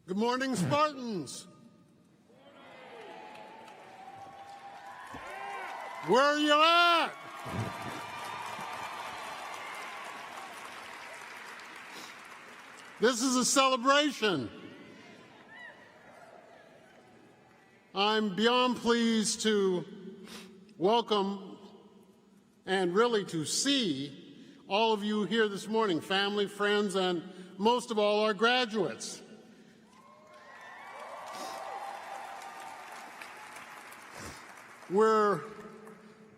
Good morning, Spartans. Where are you at? This is a celebration. I'm beyond pleased to welcome and really to see all of you here this morning, family, friends, and most of all, our graduates. We're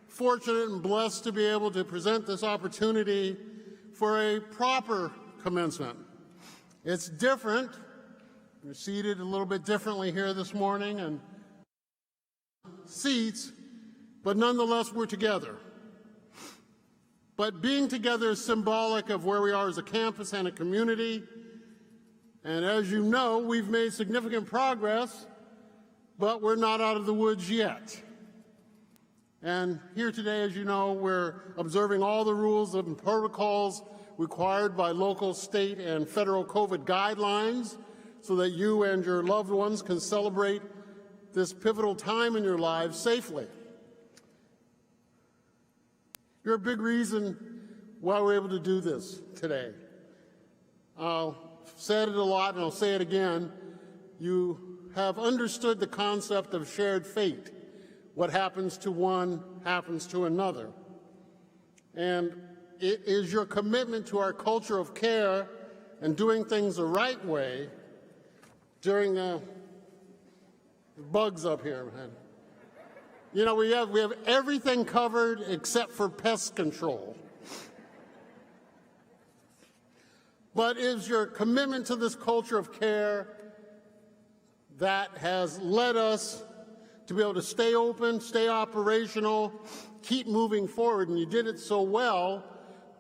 fortunate and blessed to be able to present this opportunity for a proper commencement. It's different. We're seated a little bit differently here this morning and seats, but nonetheless we're together. But being together is symbolic of where we are as a campus and a community. And as you know, we've made significant progress, but we're not out of the woods yet. And here today, as you know, we're observing all the rules and protocols required by local, state, and federal COVID guidelines so that you and your loved ones can celebrate this pivotal time in your lives safely. You're a big reason why we're able to do this today. I've said it a lot and I'll say it again. You have understood the concept of shared fate. What happens to one happens to another. And it is your commitment to our culture of care and doing things the right way during the bugs up here, man. You know, we have everything covered except for pest control. But it is your commitment to this culture of care that has led us to be able to stay open, stay operational, keep moving forward. And you did it so well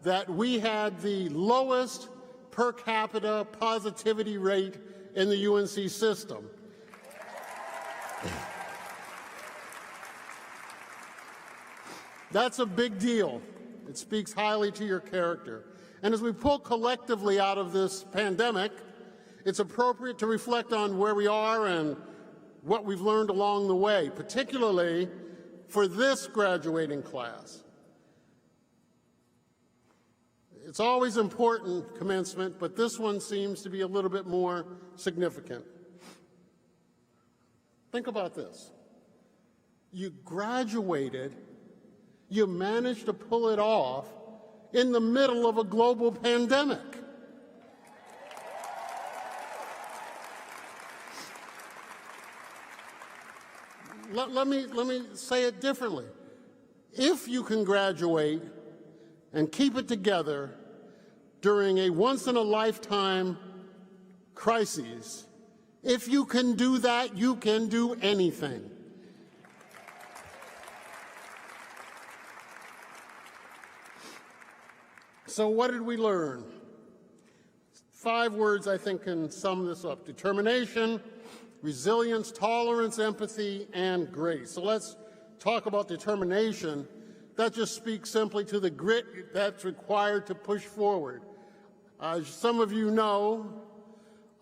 that we had the lowest per capita positivity rate in the UNC system. That's a big deal. It speaks highly to your character. And as we pull collectively out of this pandemic, it's appropriate to reflect on where we are and what we've learned along the way, particularly for this graduating class. It's always important, commencement, but this one seems to be a little bit more significant. Think about this. You graduated, you managed to pull it off in the middle of a global pandemic. Let me say it differently. If you can graduate and keep it together during a once-in-a-lifetime crisis, if you can do that, you can do anything. So what did we learn? 5 words I think can sum this up: determination, resilience, tolerance, empathy, and grace. So let's talk about determination. That just speaks simply to the grit that's required to push forward. As some of you know,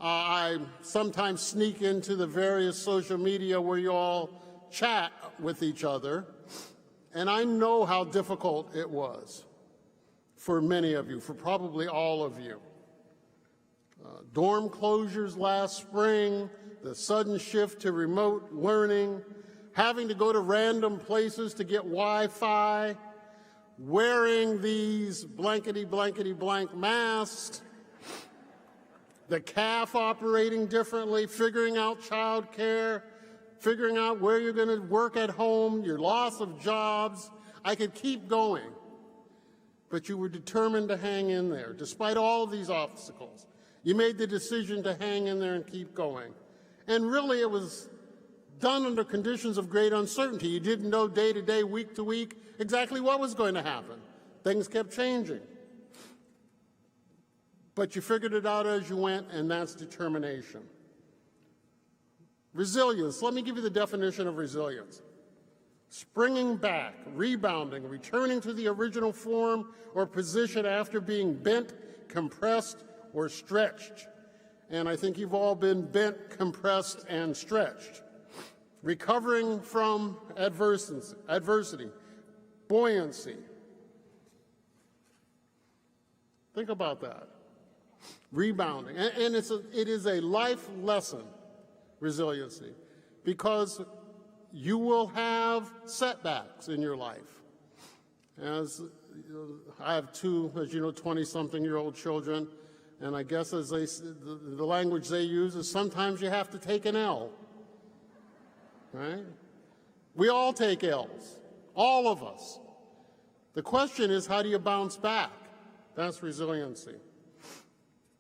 I sometimes sneak into the various social media where you all chat with each other, and I know how difficult it was for many of you, for probably all of you. Dorm closures last spring, the sudden shift to remote learning, having to go to random places to get Wi-Fi, wearing these blankety-blank masks, the CAF operating differently, figuring out child care, figuring out where you're going to work at home, your loss of jobs. I could keep going. But you were determined to hang in there. Despite all of these obstacles, you made the decision to hang in there and keep going. And really, it was done under conditions of great uncertainty. You didn't know day to day, week to week, exactly what was going to happen. Things kept changing. But you figured it out as you went, and that's determination. Resilience. Let me give you the definition of resilience. Springing back, rebounding, returning to the original form or position after being bent, compressed, or stretched. and I think you've all been bent, compressed, and stretched. Recovering from adversity, buoyancy. Think about that. Rebounding. And it is a life lesson, resiliency, because you will have setbacks in your life. As I have two, as you know, 20-something-year-old children, and I guess as the language they use is sometimes you have to take an L, right? We all take L's, all of us. The question is, how do you bounce back? That's resiliency.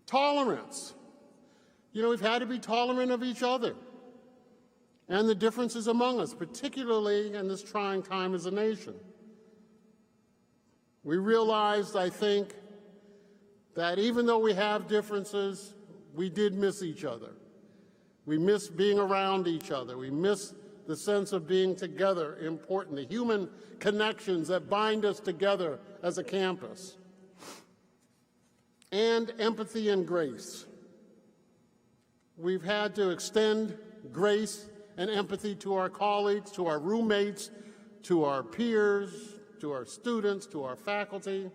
Tolerance. You know, we've had to be tolerant of each other and the differences among us, particularly in this trying time as a nation. We realized, I think, that even though we have differences, we did miss each other. We miss being around each other. We miss the sense of being together, important, the human connections that bind us together as a campus. And empathy and grace. We've had to extend grace and empathy to our colleagues, to our roommates, to our peers, to our students, to our faculty.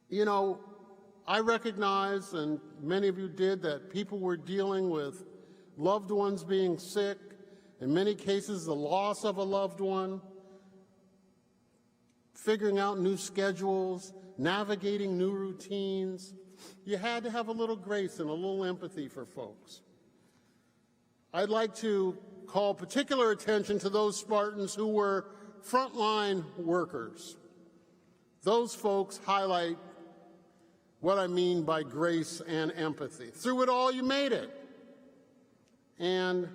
You know, I recognize, and many of you did, that people were dealing with loved ones being sick, in many cases the loss of a loved one, figuring out new schedules, navigating new routines. You had to have a little grace and a little empathy for folks. I'd like to call particular attention to those Spartans who were frontline workers. Those folks highlight what I mean by grace and empathy. Through it all, you made it. And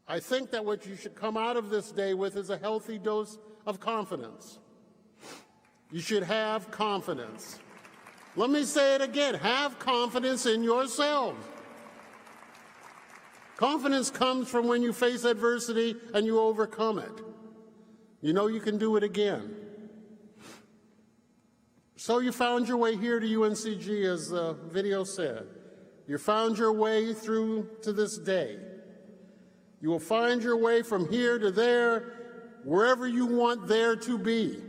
I think that what you should come out of this day with is a healthy dose of confidence. You should have confidence. Let me say it again. Have confidence in yourselves. Confidence comes from when you face adversity and you overcome it. You know you can do it again. So you found your way here to UNCG, as the video said. You found your way through to this day. You will find your way from here to there, wherever you want there to be.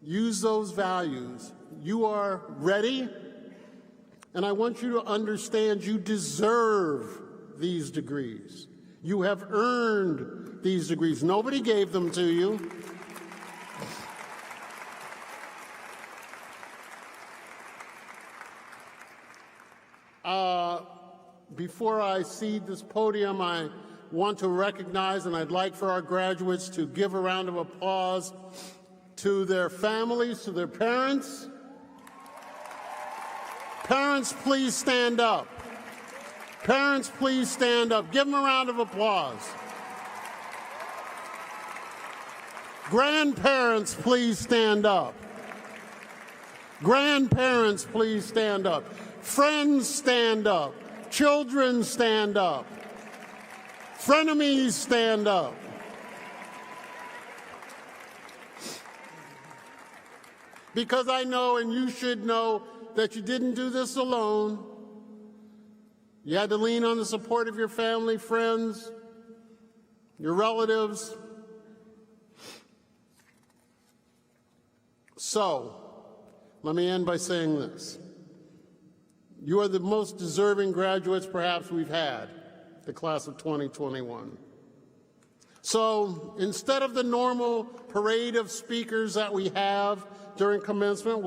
Use those values. You are ready, and I want you to understand you deserve these degrees. You have earned these degrees. Nobody gave them to you. Before I cede this podium, I want to recognize, and I'd like for our graduates to give a round of applause to their families, to their parents. Parents, please stand up. Parents, please stand up. Give them a round of applause. Grandparents, please stand up. Grandparents, please stand up. Friends, stand up. Children, stand up. Frenemies, stand up. Because I know, and you should know, that you didn't do this alone. You had to lean on the support of your family, friends, your relatives. So, let me end by saying this. You are the most deserving graduates perhaps we've had, the class of 2021. So instead of the normal parade of speakers that we have during commencement,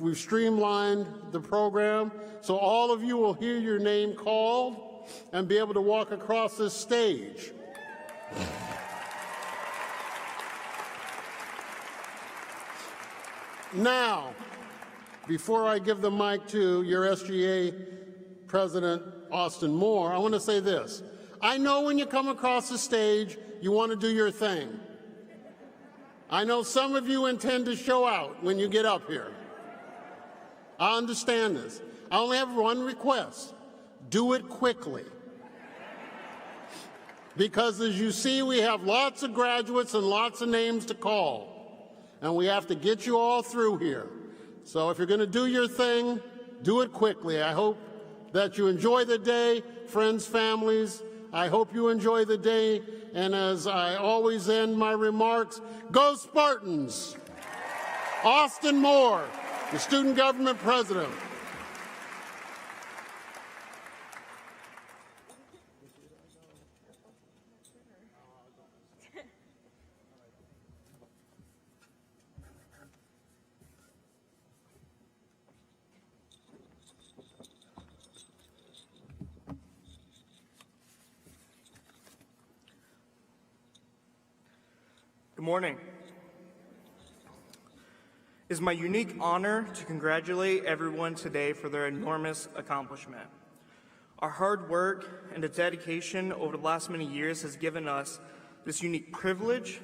we've streamlined the program, so all of you will hear your name called and be able to walk across this stage. Now, before I give the mic to your SGA President, Austin Moore, I want to say this. I know when you come across the stage, you want to do your thing. I know some of you intend to show out when you get up here. I understand this. I only have one request. Do it quickly. Because as you see, we have lots of graduates and lots of names to call. And we have to get you all through here. So if you're going to do your thing, do it quickly. I hope that you enjoy the day, friends, families. I hope you enjoy the day. And as I always end my remarks, go Spartans! Austin Moore, the Student Government President. Good morning. It is my unique honor to congratulate everyone today for their enormous accomplishment. Our hard work and the dedication over the last many years has given us this unique privilege,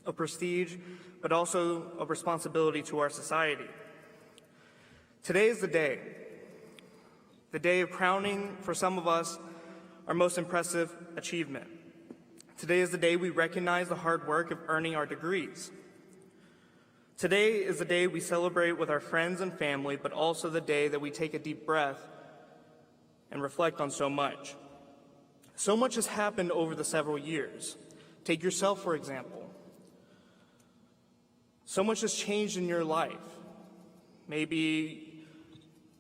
a prestige, but also a responsibility to our society. Today is the day of crowning for some of us our most impressive achievement. Today is the day we recognize the hard work of earning our degrees. Today is the day we celebrate with our friends and family, but also the day that we take a deep breath and reflect on so much. So much has happened over the several years. Take yourself, for example. So much has changed in your life. Maybe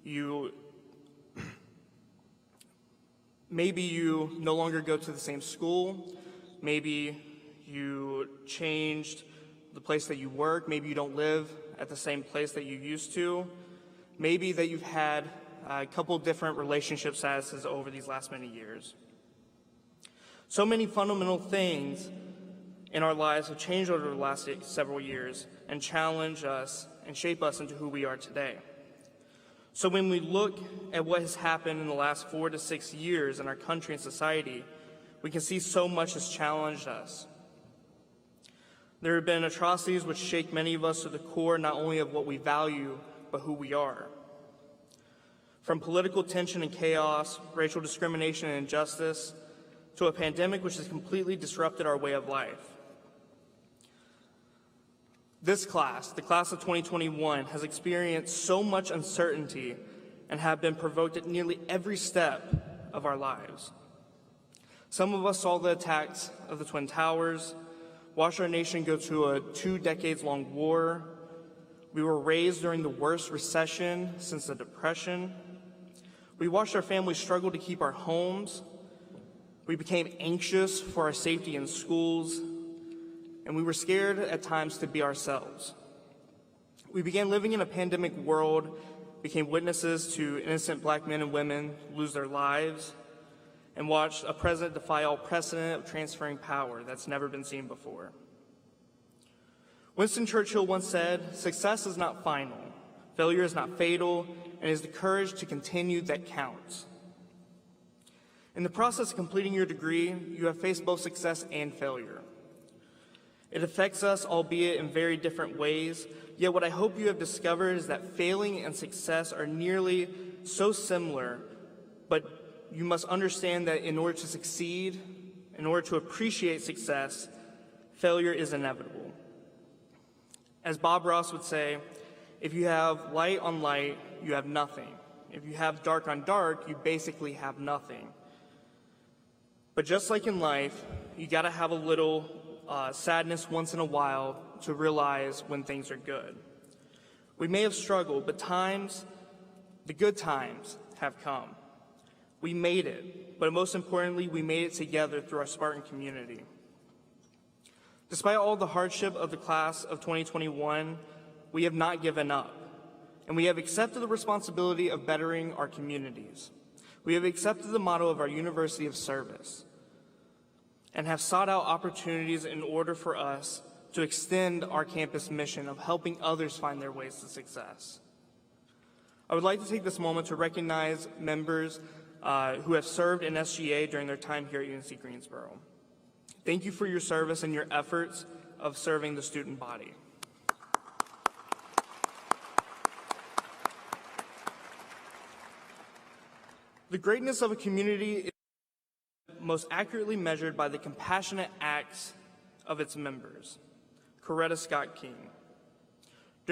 you no longer go to the same school. Maybe you changed the place that you work. Maybe you don't live at the same place that you used to. Maybe that you've had a couple different relationship statuses over these last many years. So many fundamental things in our lives have changed over the last several years and challenge us and shape us into who we are today. So when we look at what has happened in the last 4 to 6 years in our country and society, we can see so much has challenged us. There have been atrocities which shake many of us to the core, not only of what we value, but who we are. From political tension and chaos, racial discrimination and injustice, to a pandemic which has completely disrupted our way of life. This class, the class of 2021, has experienced so much uncertainty and have been provoked at nearly every step of our lives. Some of us saw the attacks of the Twin Towers, watched our nation go to a 2-decades-long war. We were raised during the worst recession since the Depression. We watched our families struggle to keep our homes. We became anxious for our safety in schools, and we were scared at times to be ourselves. We began living in a pandemic world, became witnesses to innocent Black men and women lose their lives, and watched a president defy all precedent of transferring power that's never been seen before. Winston Churchill once said, "Success is not final, failure is not fatal, and it is the courage to continue that counts." In the process of completing your degree, you have faced both success and failure. It affects us, albeit in very different ways, yet what I hope you have discovered is that failing and success are nearly so similar, but you must understand that in order to succeed, in order to appreciate success, failure is inevitable. As Bob Ross would say, if you have light on light, you have nothing. If you have dark on dark, you basically have nothing. But just like in life, you gotta have a little sadness once in a while to realize when things are good. We may have struggled, but the good times have come. We made it, but most importantly, we made it together through our Spartan community. Despite all the hardship of the class of 2021, we have not given up, and we have accepted the responsibility of bettering our communities. We have accepted the motto of our University of Service and have sought out opportunities in order for us to extend our campus mission of helping others find their ways to success. I would like to take this moment to recognize members who have served in SGA during their time here at UNC Greensboro. Thank you for your service and your efforts of serving the student body. The greatness of a community is most accurately measured by the compassionate acts of its members. Coretta Scott King.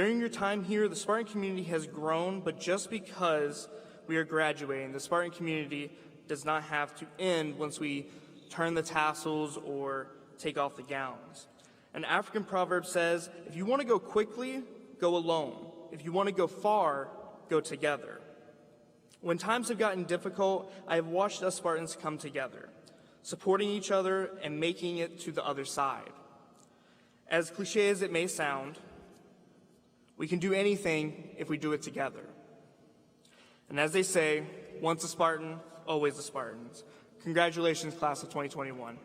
During your time here, the Spartan community has grown, but just because we are graduating, the Spartan community does not have to end once we turn the tassels or take off the gowns. An African proverb says, if you want to go quickly, go alone. If you want to go far, go together. When times have gotten difficult, I have watched us Spartans come together, supporting each other and making it to the other side. As cliche as it may sound, we can do anything if we do it together. And as they say, once a Spartan, always a Spartan. Congratulations, class of 2021.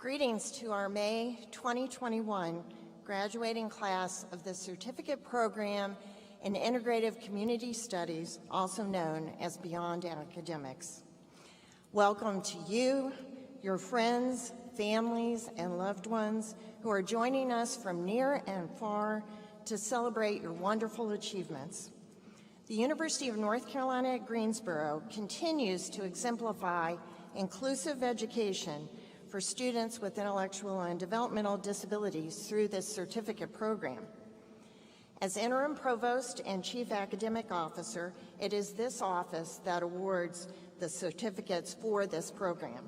Greetings to our May 2021 graduating class of the Certificate Program in Integrative Community Studies, also known as Beyond Academics. Welcome to you, your friends, families, and loved ones who are joining us from near and far to celebrate your wonderful achievements. The University of North Carolina at Greensboro continues to exemplify inclusive education for students with intellectual and developmental disabilities through this certificate program. As interim provost and chief academic officer, it is this office that awards the certificates for this program.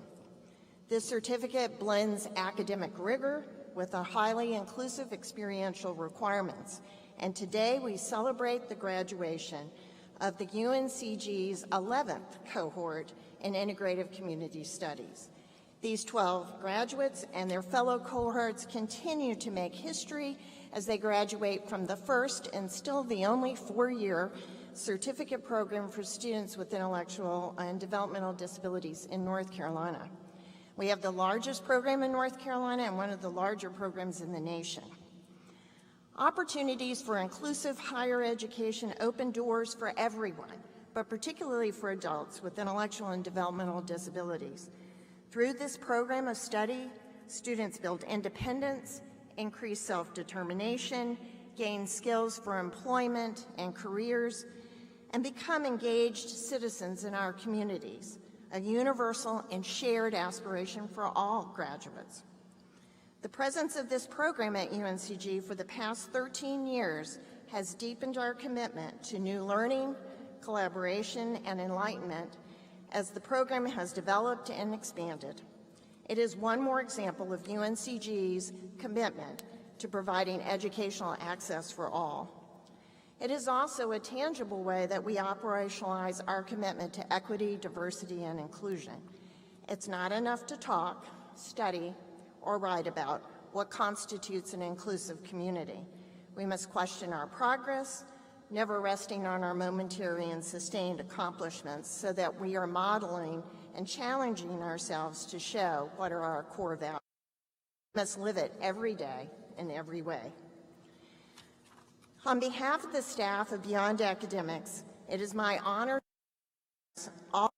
This certificate blends academic rigor with a highly inclusive experiential requirements. And today we celebrate the graduation of the UNCG's 11th cohort in Integrative Community Studies. These 12 graduates and their fellow cohorts continue to make history as they graduate from the first and still the only four-year certificate program for students with intellectual and developmental disabilities in North Carolina. We have the largest program in North Carolina and one of the larger programs in the nation. Opportunities for inclusive higher education open doors for everyone, but particularly for adults with intellectual and developmental disabilities. Through this program of study, students build independence, increase self-determination, gain skills for employment and careers, and become engaged citizens in our communities, a universal and shared aspiration for all graduates. The presence of this program at UNCG for the past 13 years has deepened our commitment to new learning, collaboration, and enlightenment as the program has developed and expanded. It is one more example of UNCG's commitment to providing educational access for all. It is also a tangible way that we operationalize our commitment to equity, diversity, and inclusion. It's not enough to talk, study, or write about what constitutes an inclusive community. We must question our progress, never resting on our momentary and sustained accomplishments so that we are modeling and challenging ourselves to show what are our core values. We must live it every day in every way. On behalf of the staff of Beyond Academics, it is my honor to all.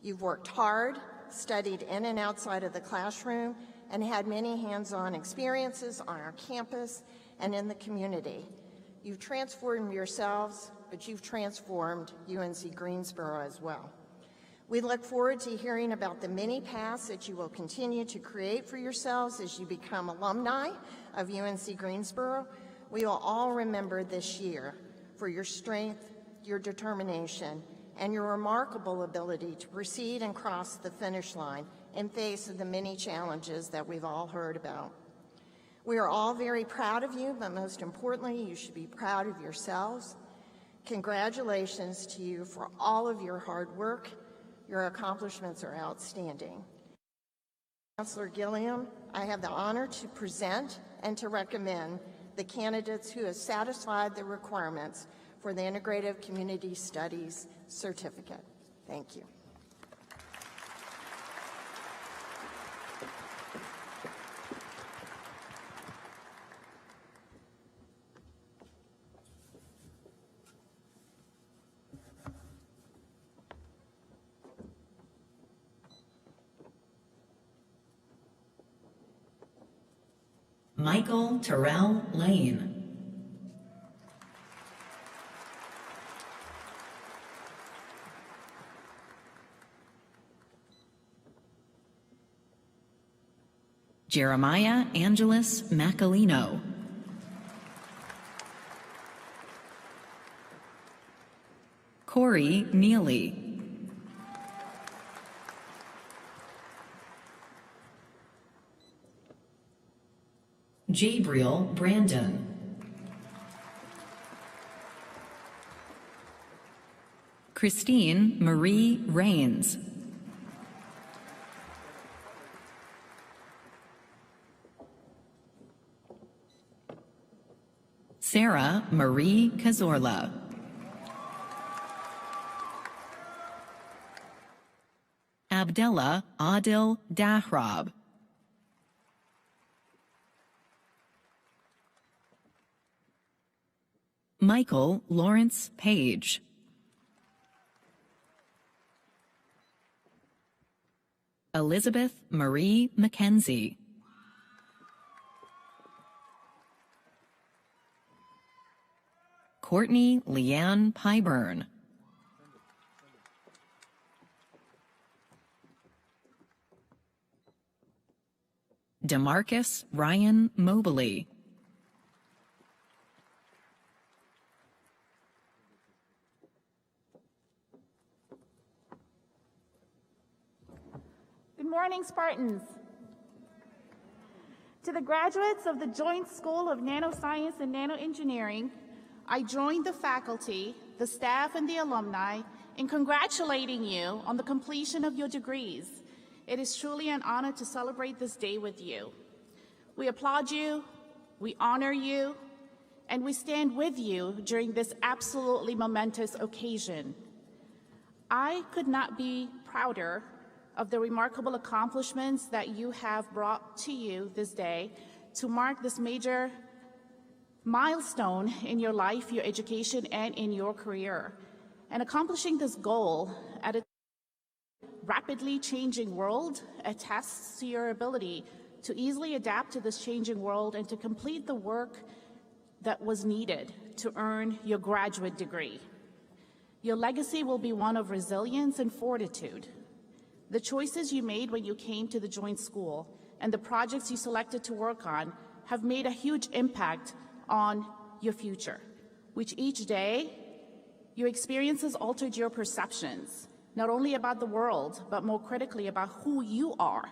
You've worked hard, studied in and outside of the classroom, and had many hands-on experiences on our campus and in the community. You've transformed yourselves, but you've transformed UNC Greensboro as well. We look forward to hearing about the many paths that you will continue to create for yourselves as you become alumni of UNC Greensboro. We will all remember this year for your strength, your determination, and your remarkable ability to proceed and cross the finish line in face of the many challenges that we've all heard about. We are all very proud of you, but most importantly, you should be proud of yourselves. Congratulations to you for all of your hard work. Your accomplishments are outstanding. Chancellor Gilliam, I have the honor to present and to recommend the candidates who have satisfied the requirements for the Integrative Community Studies certificate. Thank you. Michael Terrell Lane. Jeremiah Angelus Macalino. Corey Neely. Jabriel Brandon. Christine Marie Rains. Sarah Marie Cazorla. Abdullah Adil Dahrab. Michael Lawrence Page. Elizabeth Marie McKenzie. Courtney Leanne Pyburn. DeMarcus Ryan Mobley. Good morning, Spartans. To the graduates of the Joint School of Nanoscience and Nanoengineering, I join the faculty, the staff, and the alumni in congratulating you on the completion of your degrees. It is truly an honor to celebrate this day with you. We applaud you, we honor you, and we stand with you during this absolutely momentous occasion. I could not be prouder of the remarkable accomplishments that you have brought to you this day to mark this major milestone in your life, your education, and in your career. And accomplishing this goal at a rapidly changing world attests to your ability to easily adapt to this changing world and to complete the work that was needed to earn your graduate degree. Your legacy will be one of resilience and fortitude. The choices you made when you came to the Joint School and the projects you selected to work on have made a huge impact on your future, which each day your experiences altered your perceptions, not only about the world, but more critically about who you are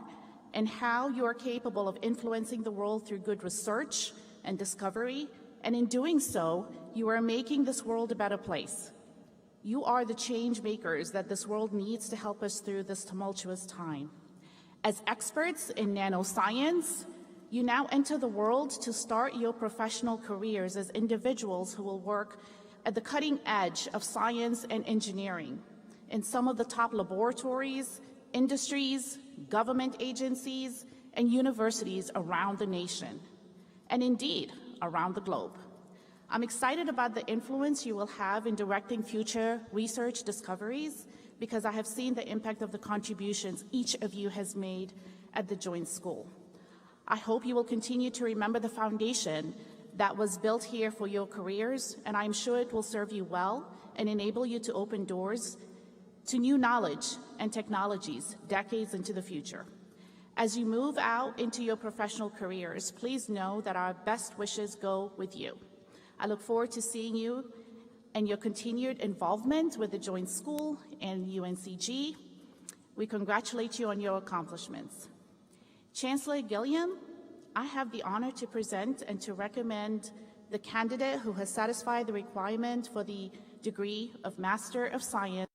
and how you are capable of influencing the world through good research and discovery. And in doing so, you are making this world a better place. You are the change makers that this world needs to help us through this tumultuous time. As experts in nanoscience, you now enter the world to start your professional careers as individuals who will work at the cutting edge of science and engineering in some of the top laboratories, industries, government agencies, and universities around the nation, and indeed around the globe. I'm excited about the influence you will have in directing future research discoveries because I have seen the impact of the contributions each of you has made at the Joint School. I hope you will continue to remember the foundation that was built here for your careers, and I'm sure it will serve you well and enable you to open doors to new knowledge and technologies decades into the future. As you move out into your professional careers, please know that our best wishes go with you. I look forward to seeing you and your continued involvement with the Joint School and UNCG. We congratulate you on your accomplishments. Chancellor Gilliam, I have the honor to present and to recommend the candidate who has satisfied the requirement for the degree of Master of Science.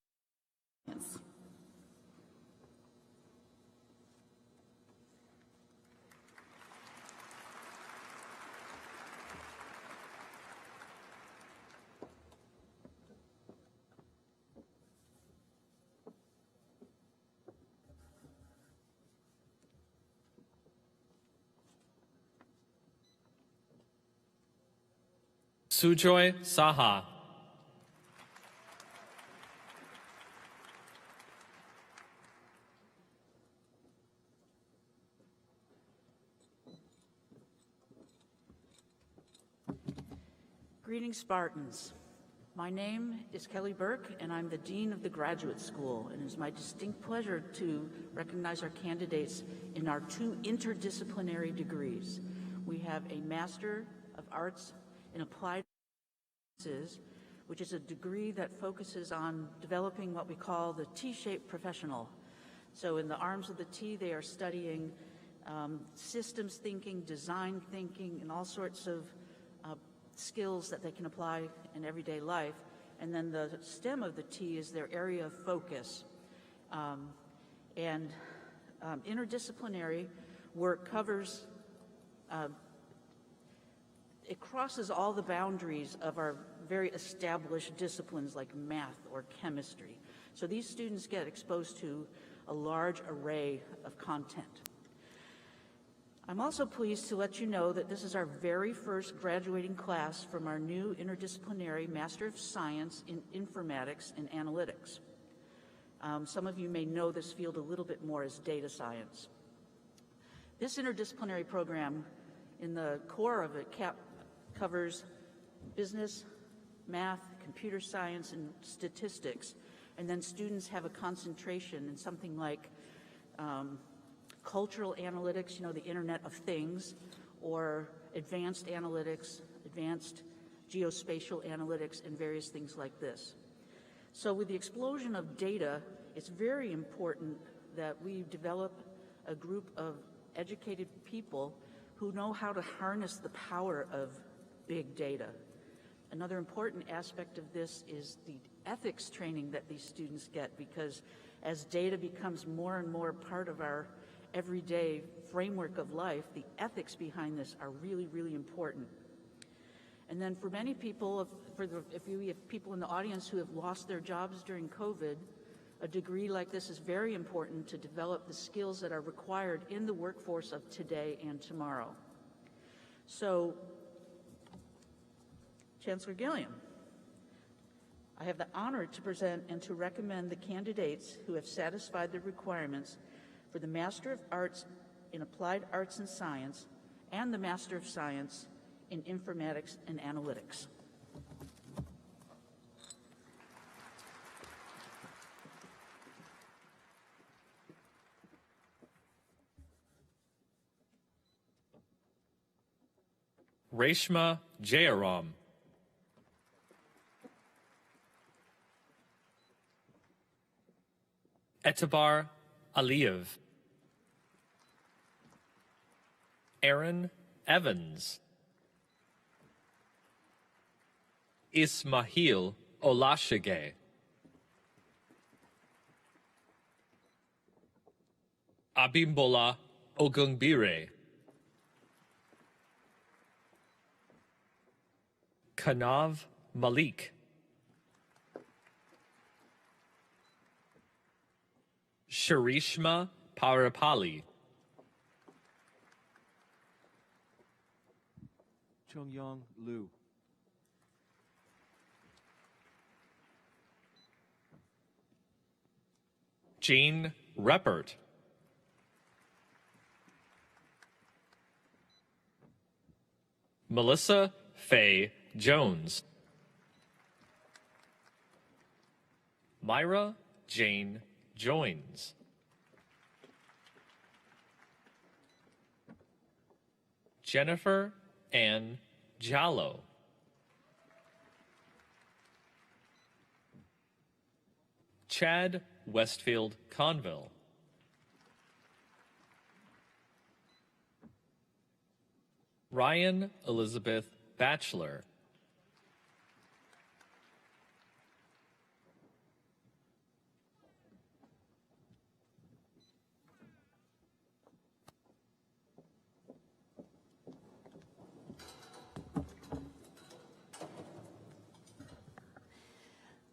Sujoy Saha. Greetings, Spartans. My name is Kelly Burke, and I'm the Dean of the Graduate School, and it is my distinct pleasure to recognize our candidates in our 2 interdisciplinary degrees. We have a Master of Arts in Applied Sciences, which is a degree that focuses on developing what we call the T-shaped professional. So in the arms of the T, they are studying systems thinking, design thinking, and all sorts of skills that they can apply in everyday life. And then the stem of the T is their area of focus. Interdisciplinary work covers, it crosses all the boundaries of our very established disciplines like math or chemistry. So these students get exposed to a large array of content. I'm also pleased to let you know that this is our very first graduating class from our new interdisciplinary Master of Science in Informatics and Analytics. Some of you may know this field a little bit more as data science. This interdisciplinary program, in the core of it, covers business, math, computer science, and statistics. And then students have a concentration in something like cultural analytics, the Internet of Things, or advanced analytics, advanced geospatial analytics, and various things like this. So with the explosion of data, it's very important that we develop a group of educated people who know how to harness the power of big data. Another important aspect of this is the ethics training that these students get, because as data becomes more and more part of our everyday framework of life, the ethics behind this are really, really important. And then for many people, if we have people in the audience who have lost their jobs during COVID, a degree like this is very important to develop the skills that are required in the workforce of today and tomorrow. So, Chancellor Gilliam, I have the honor to present and to recommend the candidates who have satisfied the requirements for the Master of Arts in Applied Arts and Science and the Master of Science in Informatics and Analytics. Reshma Jayaram. Etibar Aliyev. Aaron Evans. Ismail Olashige. Abimbola Ogunbire. Kanav Malik. Sharishma Parapali. Chongyong Liu. Jean Reppert. Melissa Faye Jones. Myra Jane Joins. Jennifer Ann Jallo. Chad Westfield Conville. Ryan Elizabeth Batchelor.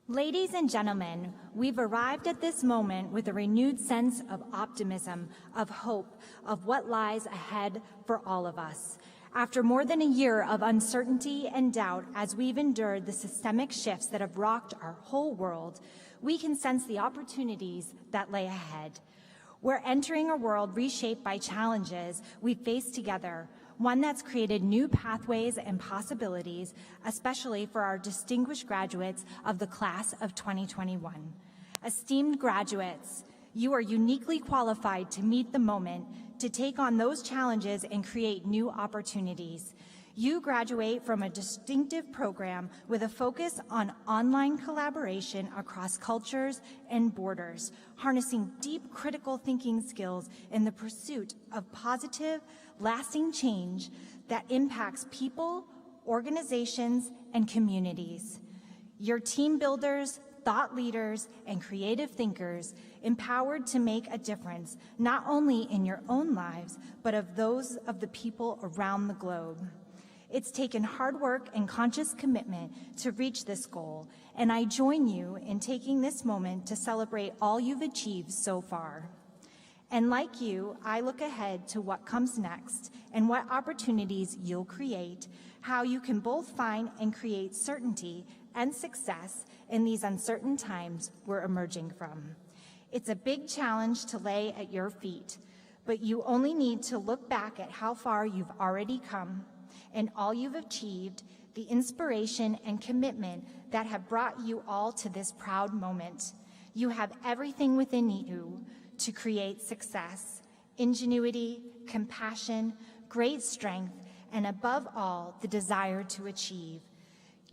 Ladies and gentlemen, we've arrived at this moment with a renewed sense of optimism, of hope, of what lies ahead for all of us. After more than a year of uncertainty and doubt as we've endured the systemic shifts that have rocked our whole world, we can sense the opportunities that lay ahead. We're entering a world reshaped by challenges we face together, one that's created new pathways and possibilities, especially for our distinguished graduates of the class of 2021. Esteemed graduates, you are uniquely qualified to meet the moment, to take on those challenges and create new opportunities. You graduate from a distinctive program with a focus on online collaboration across cultures and borders, harnessing deep critical thinking skills in the pursuit of positive, lasting change that impacts people, organizations, and communities. You're team builders, thought leaders, and creative thinkers, empowered to make a difference, not only in your own lives, but of those of the people around the globe. It's taken hard work and conscious commitment to reach this goal, and I join you in taking this moment to celebrate all you've achieved so far. And like you, I look ahead to what comes next and what opportunities you'll create, how you can both find and create certainty and success in these uncertain times we're emerging from. It's a big challenge to lay at your feet, but you only need to look back at how far you've already come and all you've achieved, the inspiration and commitment that have brought you all to this proud moment. You have everything within you to create success, ingenuity, compassion, great strength, and above all, the desire to achieve.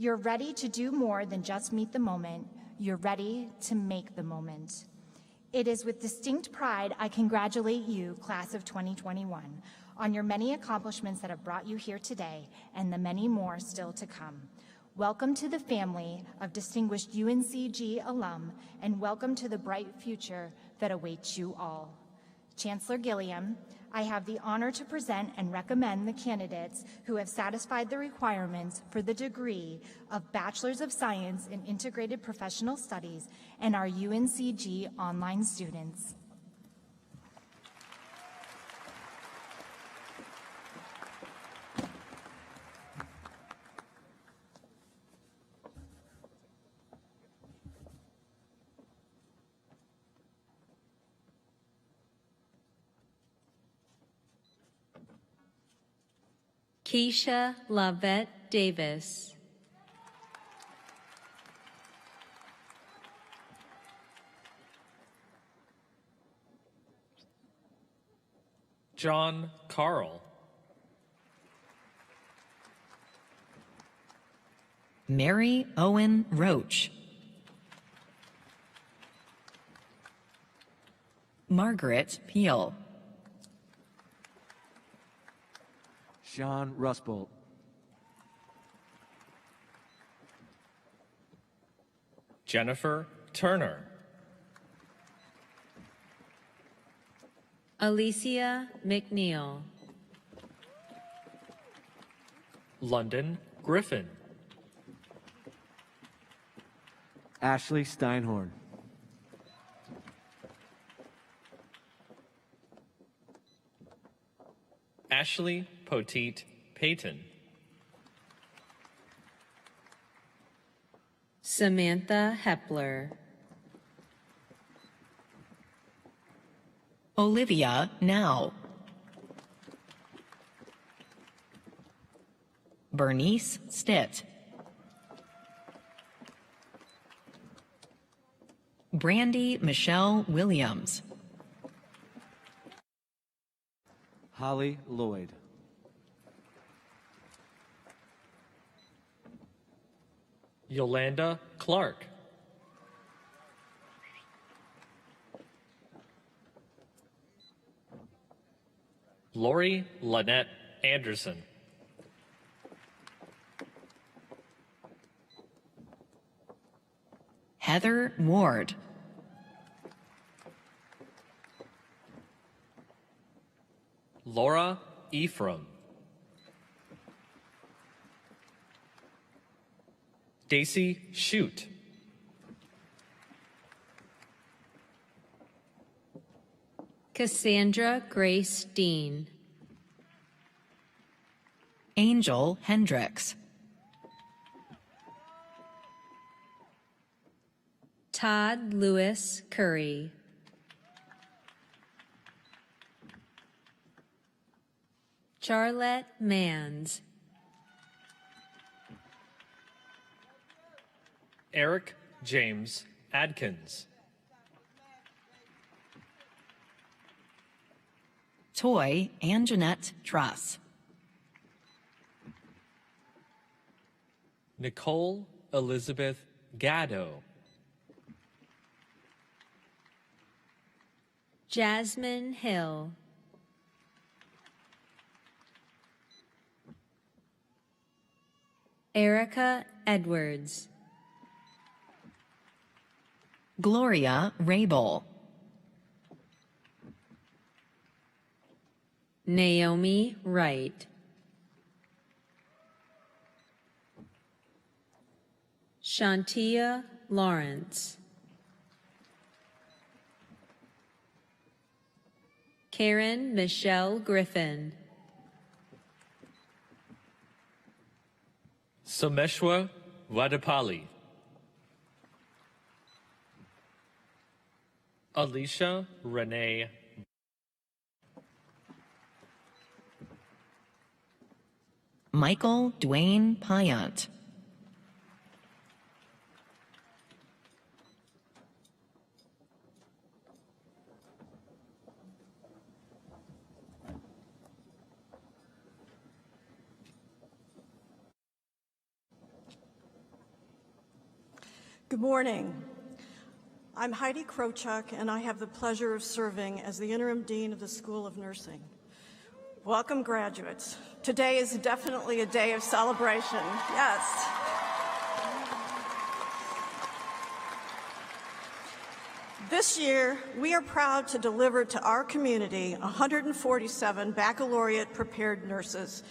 You're ready to do more than just meet the moment. You're ready to make the moment. It is with distinct pride I congratulate you, class of 2021, on your many accomplishments that have brought you here today and the many more still to come. Welcome to the family of distinguished UNCG alum, and welcome to the bright future that awaits you all. Chancellor Gilliam, I have the honor to present and recommend the candidates who have satisfied the requirements for the degree of Bachelor's of Science in Integrated Professional Studies and our UNCG online students. Keisha Lavette Davis. John Carl. Mary Owen Roach. Margaret Peel. Sean Rusbolt. Jennifer Turner. Alicia McNeil. London Griffin. Ashley Steinhorn. Ashley Poteet Payton. Samantha Hepler. Olivia Now. Bernice Stitt. Brandy Michelle Williams. Holly Lloyd. Yolanda Clark. Lori Lynette Anderson. Heather Ward. Laura Ephraim. Daisy Shute. Cassandra Grace Dean. Angel Hendricks. Todd Lewis Curry. Charlotte Mans, Eric James Adkins, Toy Anjanette Truss, Nicole Elizabeth Gatto, Jasmine Hill, Erica Edwards, Gloria Rabel, Naomi Wright, Shantia Lawrence, Karen Michelle Griffin, Someshwa Vadapali, Alicia Renee, Michael Dwayne Pyant, Good morning. I'm Heidi Krochuk, and I have the pleasure of serving as the Interim Dean of the School of Nursing. Welcome, graduates. Today is definitely a day of celebration. Yes. This year, we are proud to deliver to our community 147 baccalaureate-prepared nurses.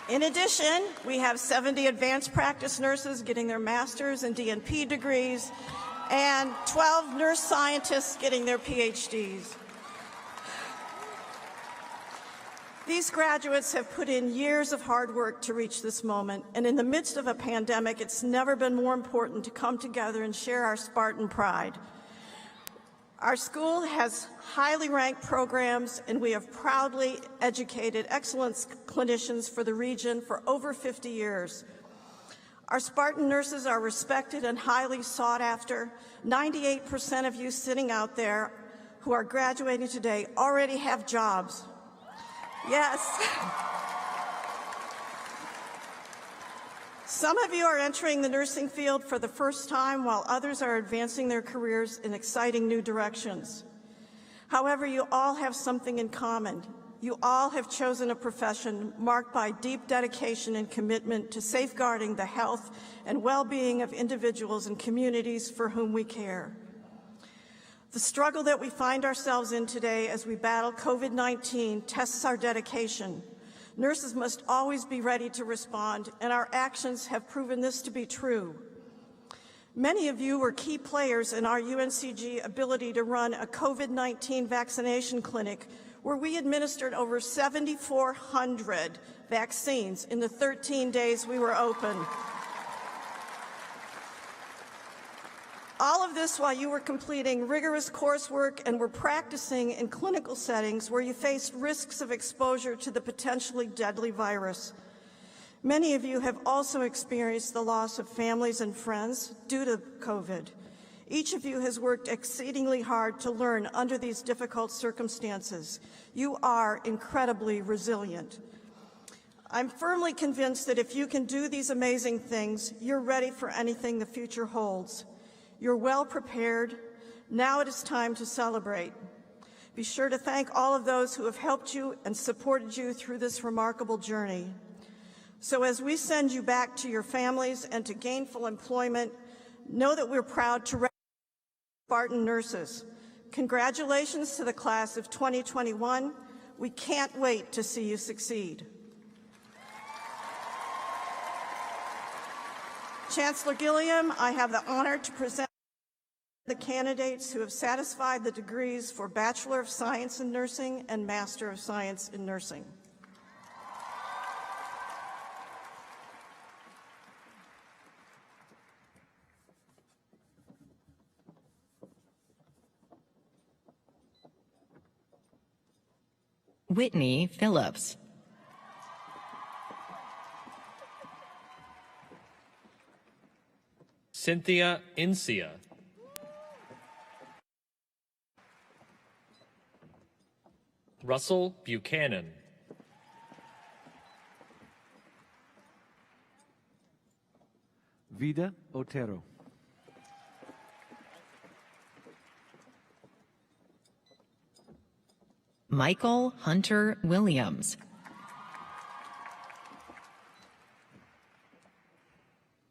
In addition, we have 70 advanced practice nurses getting their master's and DNP degrees, and 12 nurse scientists getting their PhDs. These graduates have put in years of hard work to reach this moment, and in the midst of a pandemic, it's never been more important to come together and share our Spartan pride. Our school has highly ranked programs, and we have proudly educated excellent clinicians for the region for over 50 years. Our Spartan nurses are respected and highly sought after. 98% of you sitting out there who are graduating today already have jobs. Yes. Some of you are entering the nursing field for the first time, while others are advancing their careers in exciting new directions. However, you all have something in common. You all have chosen a profession marked by deep dedication and commitment to safeguarding the health and well-being of individuals and communities for whom we care. The struggle that we find ourselves in today as we battle COVID-19 tests our dedication. Nurses must always be ready to respond, and our actions have proven this to be true. Many of you were key players in our UNCG ability to run a COVID-19 vaccination clinic where we administered over 7,400 vaccines in the 13 days we were open. All of this while you were completing rigorous coursework and were practicing in clinical settings where you faced risks of exposure to the potentially deadly virus. Many of you have also experienced the loss of families and friends due to COVID. Each of you has worked exceedingly hard to learn under these difficult circumstances. You are incredibly resilient. I'm firmly convinced that if you can do these amazing things, you're ready for anything the future holds. You're well prepared. Now it is time to celebrate. Be sure to thank all of those who have helped you and supported you through this remarkable journey. So as we send you back to your families and to gainful employment, know that we're proud to recognize Spartan nurses. Congratulations to the class of 2021. We can't wait to see you succeed. Chancellor Gilliam, I have the honor to present the candidates who have satisfied the degrees for Bachelor of Science in Nursing and Master of Science in Nursing. Whitney Phillips. Cynthia Incia. Russell Buchanan. Vida Otero. Michael Hunter Williams.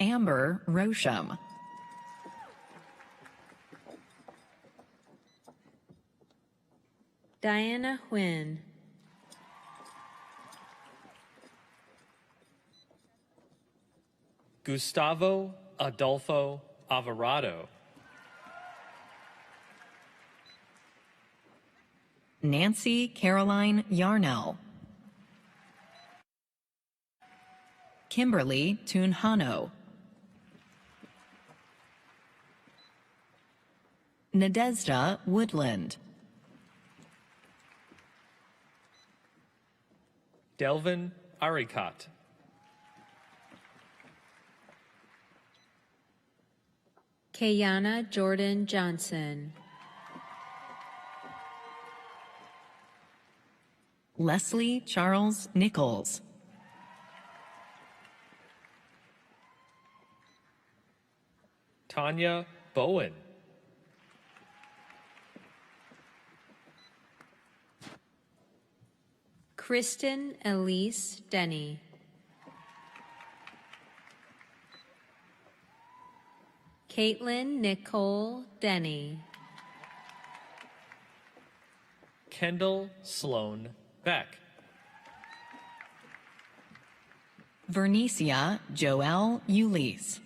Amber Rosham. Diana Huynh. Gustavo Adolfo Alvarado. Nancy Caroline Yarnell. Kimberly Tunhano. Nadezhda Woodland. Delvin Arikat. Kayana Jordan Johnson. Leslie Charles Nichols. Tanya Bowen. Kristen Elise Denny. Caitlin Nicole Denny. Kendall Sloan Beck. Vernicia Joelle Ulysse.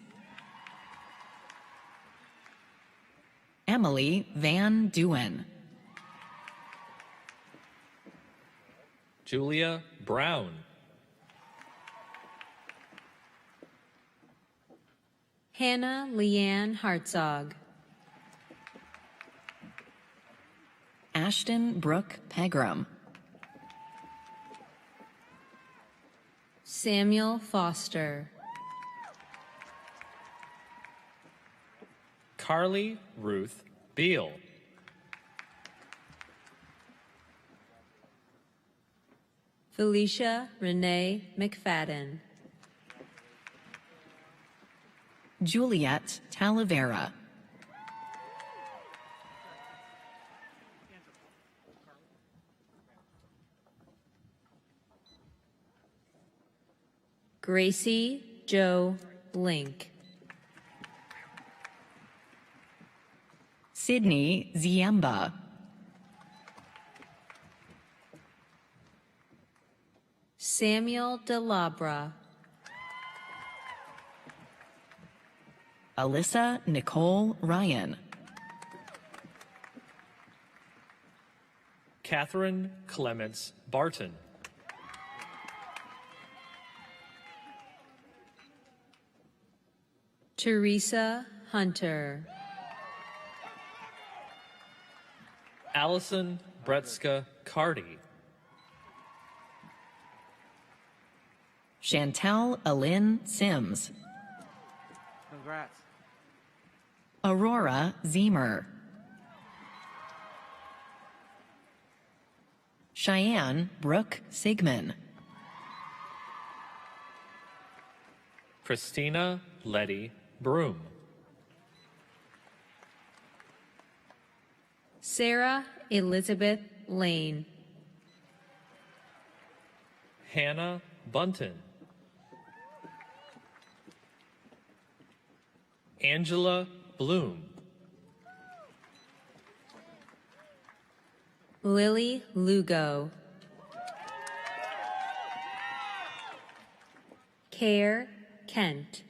Emily Van Duen. Julia Brown. Hannah Leanne Hartzog. Ashton Brooke Pegram. Samuel Foster. Carly Ruth Beal. Felicia Renee McFadden. Juliet Talavera. Gracie Joe Blink. Sydney Ziemba. Samuel DeLabra. Alyssa Nicole Ryan. Catherine Clements Barton. Teresa Hunter. Allison Bretska Cardy. Chantel Alyn Sims. Congrats. Aurora Zemer. Cheyenne Brooke Sigmund. Christina Letty Broom. Sarah Elizabeth Lane. Hannah Bunton. Angela Bloom. Lily Lugo. Care Kent.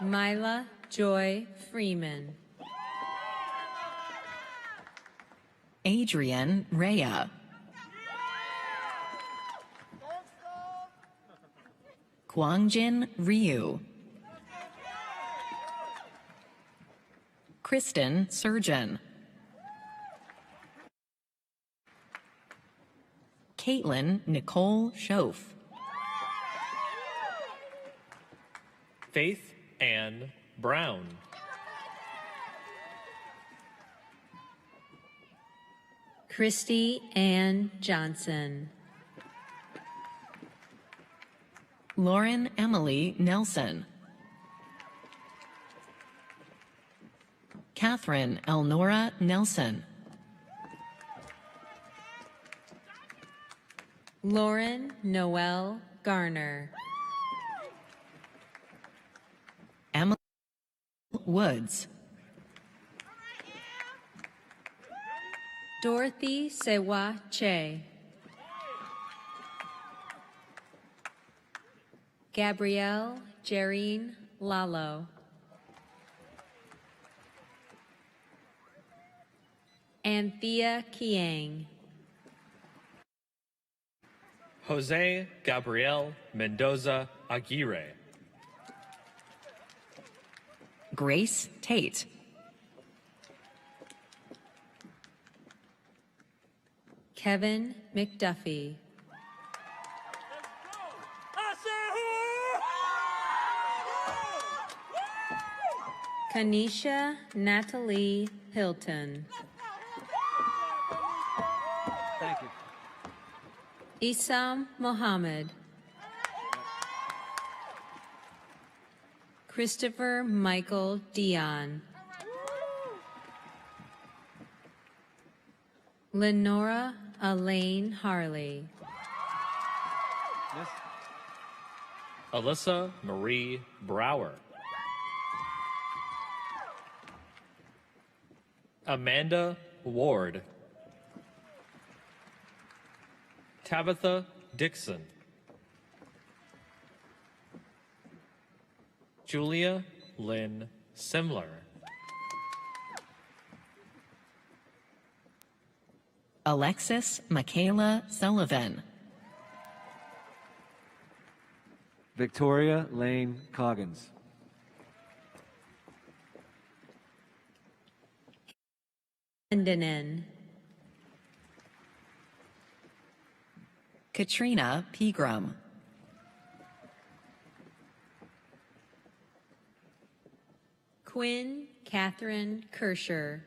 Mila Joy Freeman. Adrian Rhea. Kwangjin Ryu. Kristen Surgeon. Caitlin Nicole Schoaf. Faith Ann Brown. Christy Ann Johnson. Lauren Emily Nelson. Catherine Elnora Nelson. Lauren Noel Garner. Emily Woods. Dorothy Sewa Che. Gabrielle Jareen Lalo. Anthea Kiang. Jose Gabriel Mendoza Aguirre. Grace Tate. Kevin McDuffie. Kanisha Natalie Hilton. Thank you. Isam Mohammed. Christopher Michael Dion. Lenora Elaine Harley. Yes. Alyssa Marie Brower. Amanda Ward. Tabitha Dixon. Julia Lynn Simler. Alexis Michaela Sullivan. Victoria Lane Coggins. Lendinen. Katrina Pegram. Quinn Catherine Kirscher.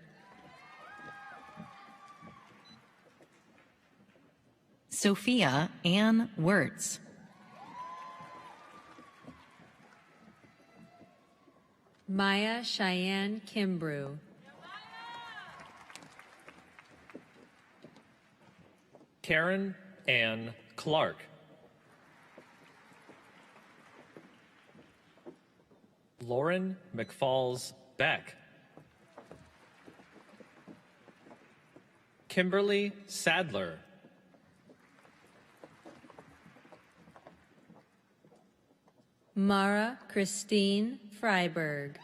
Sophia Ann Wirtz. Maya Cheyenne Kimbrew. Karen Ann Clark. Lauren McFalls Beck. Kimberly Sadler. Mara Christine Freiberg.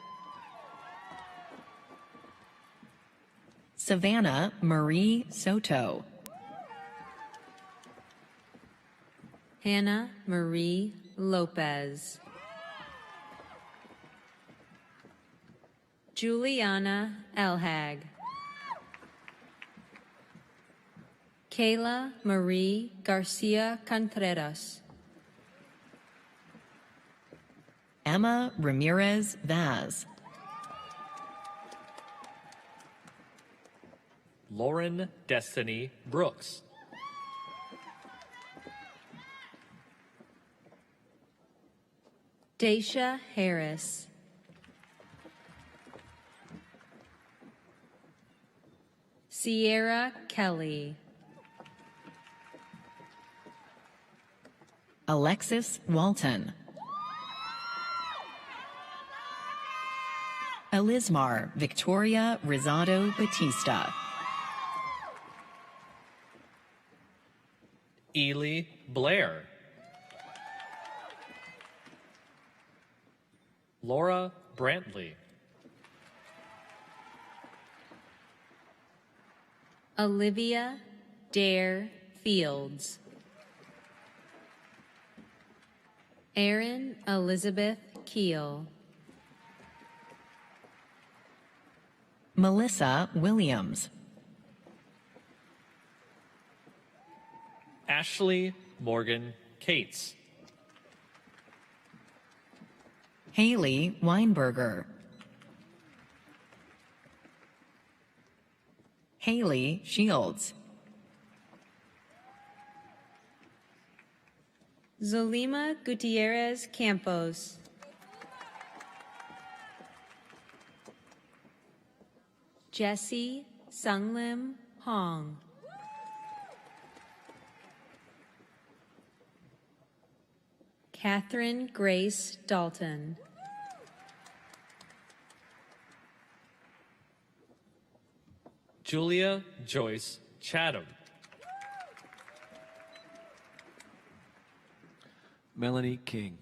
Savannah Marie Soto. Hannah Marie Lopez. Juliana Elhag. Kayla Marie Garcia Contreras. Emma Ramirez Vaz. Lauren Destiny Brooks. Daisha Harris. Sierra Kelly. Alexis Walton. Elismar Victoria Rosado Batista. Ely Blair. Laura Brantley. Olivia Dare Fields. Erin Elizabeth Keel. Melissa Williams. Ashley Morgan Cates. Haley Weinberger. Haley Shields. Zolima Gutierrez Campos. Jesse Sunglim Hong. Catherine Grace Dalton. Julia Joyce Chatham. Melanie King.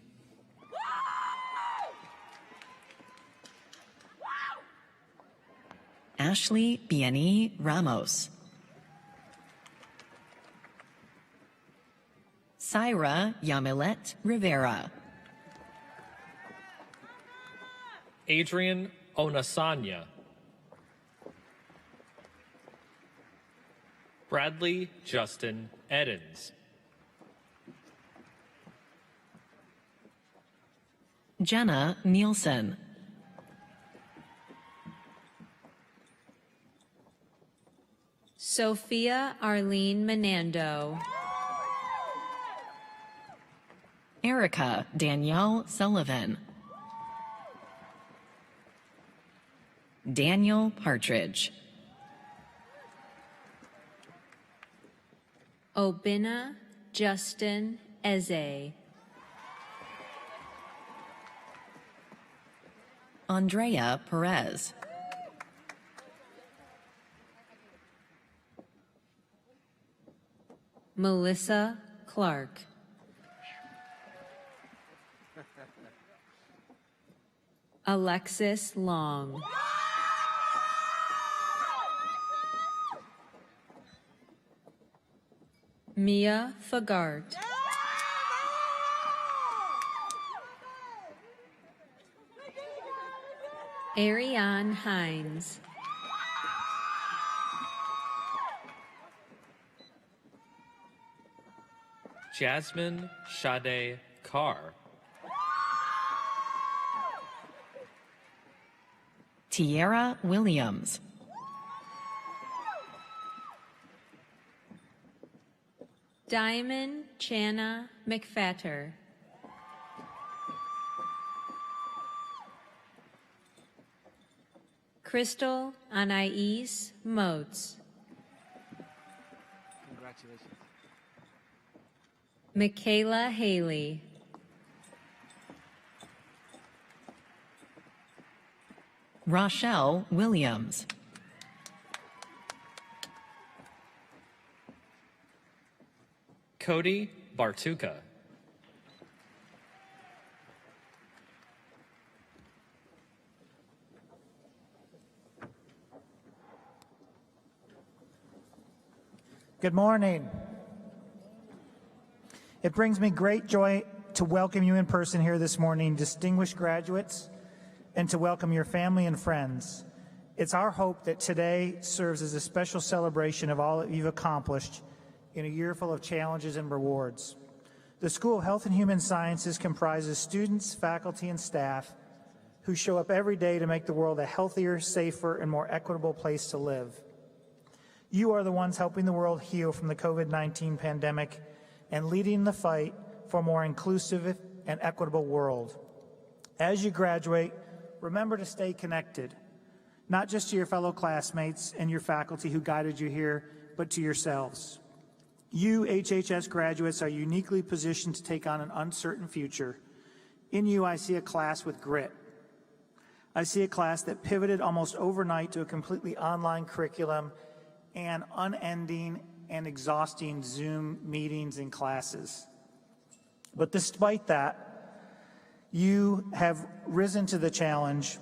Ashley Bieni Ramos. Syra Yamilet Rivera. Adrian Onasanya. Bradley Justin Edens. Jenna Nielsen. Sophia Arlene Menando. Erica Danielle Sullivan. Daniel Partridge. Obina Justin Eze. Andrea Perez. Melissa Clark. Alexis Long. Mia Fagart. Ariane Hines. Jasmine Sade Carr. Tierra Williams. Diamond Channa McFatter. Crystal Anais Motes. Congratulations. Michaela Haley. Rochelle Williams. Cody Bartuka. Good morning. It brings me great joy to welcome you in person here this morning, distinguished graduates, and to welcome your family and friends. It's our hope that today serves as a special celebration of all that you've accomplished in a year full of challenges and rewards. The School of Health and Human Sciences comprises students, faculty, and staff who show up every day to make the world a healthier, safer, and more equitable place to live. You are the ones helping the world heal from the COVID-19 pandemic and leading the fight for a more inclusive and equitable world. As you graduate, remember to stay connected, not just to your fellow classmates and your faculty who guided you here, but to yourselves. You, HHS graduates, are uniquely positioned to take on an uncertain future. In you, I see a class with grit. I see a class that pivoted almost overnight to a completely online curriculum and unending and exhausting Zoom meetings and classes. But despite that, you have risen to the challenge,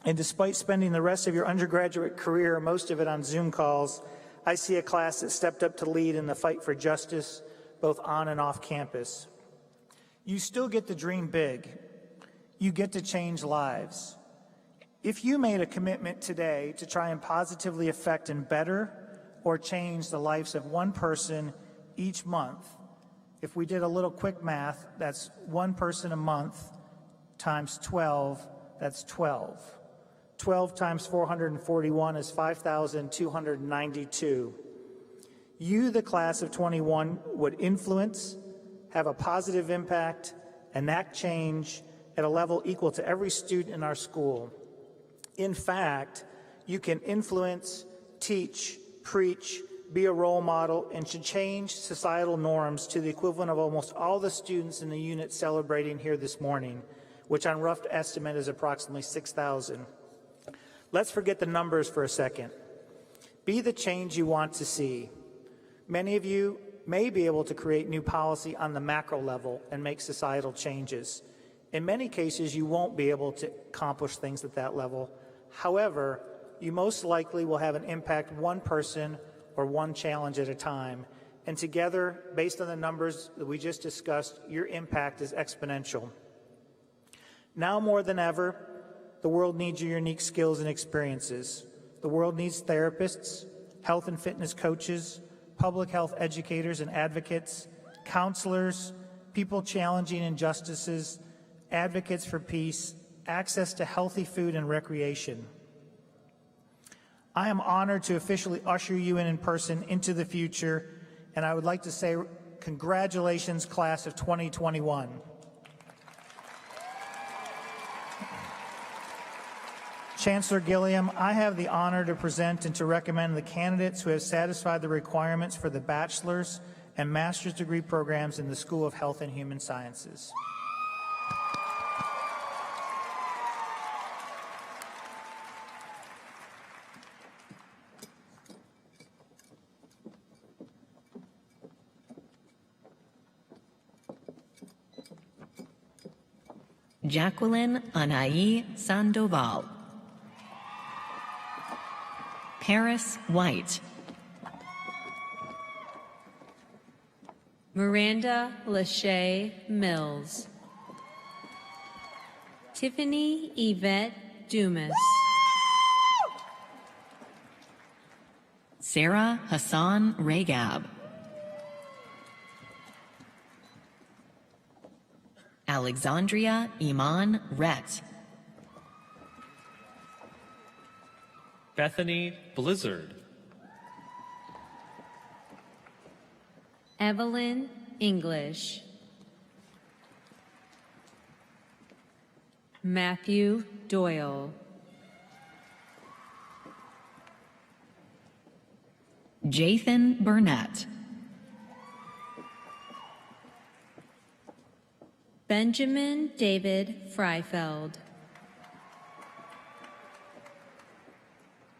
and despite spending the rest of your undergraduate career, most of it on Zoom calls, I see a class that stepped up to lead in the fight for justice, both on and off campus. You still get to dream big. You get to change lives. If you made a commitment today to try and positively affect and better or change the lives of one person each month. If we did a little quick math, that's one person a month times 12, that's 12. 12 times 441 is 5,292. You, the class of 21, would influence, have a positive impact, enact change at a level equal to every student in our school. In fact, you can influence, teach, preach, be a role model, and should change societal norms to the equivalent of almost all the students in the unit celebrating here this morning, which on rough estimate is approximately 6,000. Let's forget the numbers for a second. Be the change you want to see. Many of you may be able to create new policy on the macro level and make societal changes. In many cases, you won't be able to accomplish things at that level. However, you most likely will have an impact one person or one challenge at a time. And together, based on the numbers that we just discussed, your impact is exponential. Now more than ever, the world needs your unique skills and experiences. The world needs therapists, health and fitness coaches, public health educators and advocates, counselors, people challenging injustices, advocates for peace, access to healthy food and recreation. I am honored to officially usher you in person into the future, and I would like to say congratulations, class of 2021. Chancellor Gilliam, I have the honor to present and to recommend the candidates who have satisfied the requirements for the bachelor's and master's degree programs in the School of Health and Human Sciences. Jacqueline Anaí Sandoval. Paris White. Miranda Lachey Mills. Tiffany Yvette Dumas. Sarah Hassan Regab. Alexandria Iman Rhett. Bethany Blizzard. Evelyn English. Matthew Doyle. Jathan Burnett. Benjamin David Freifeld.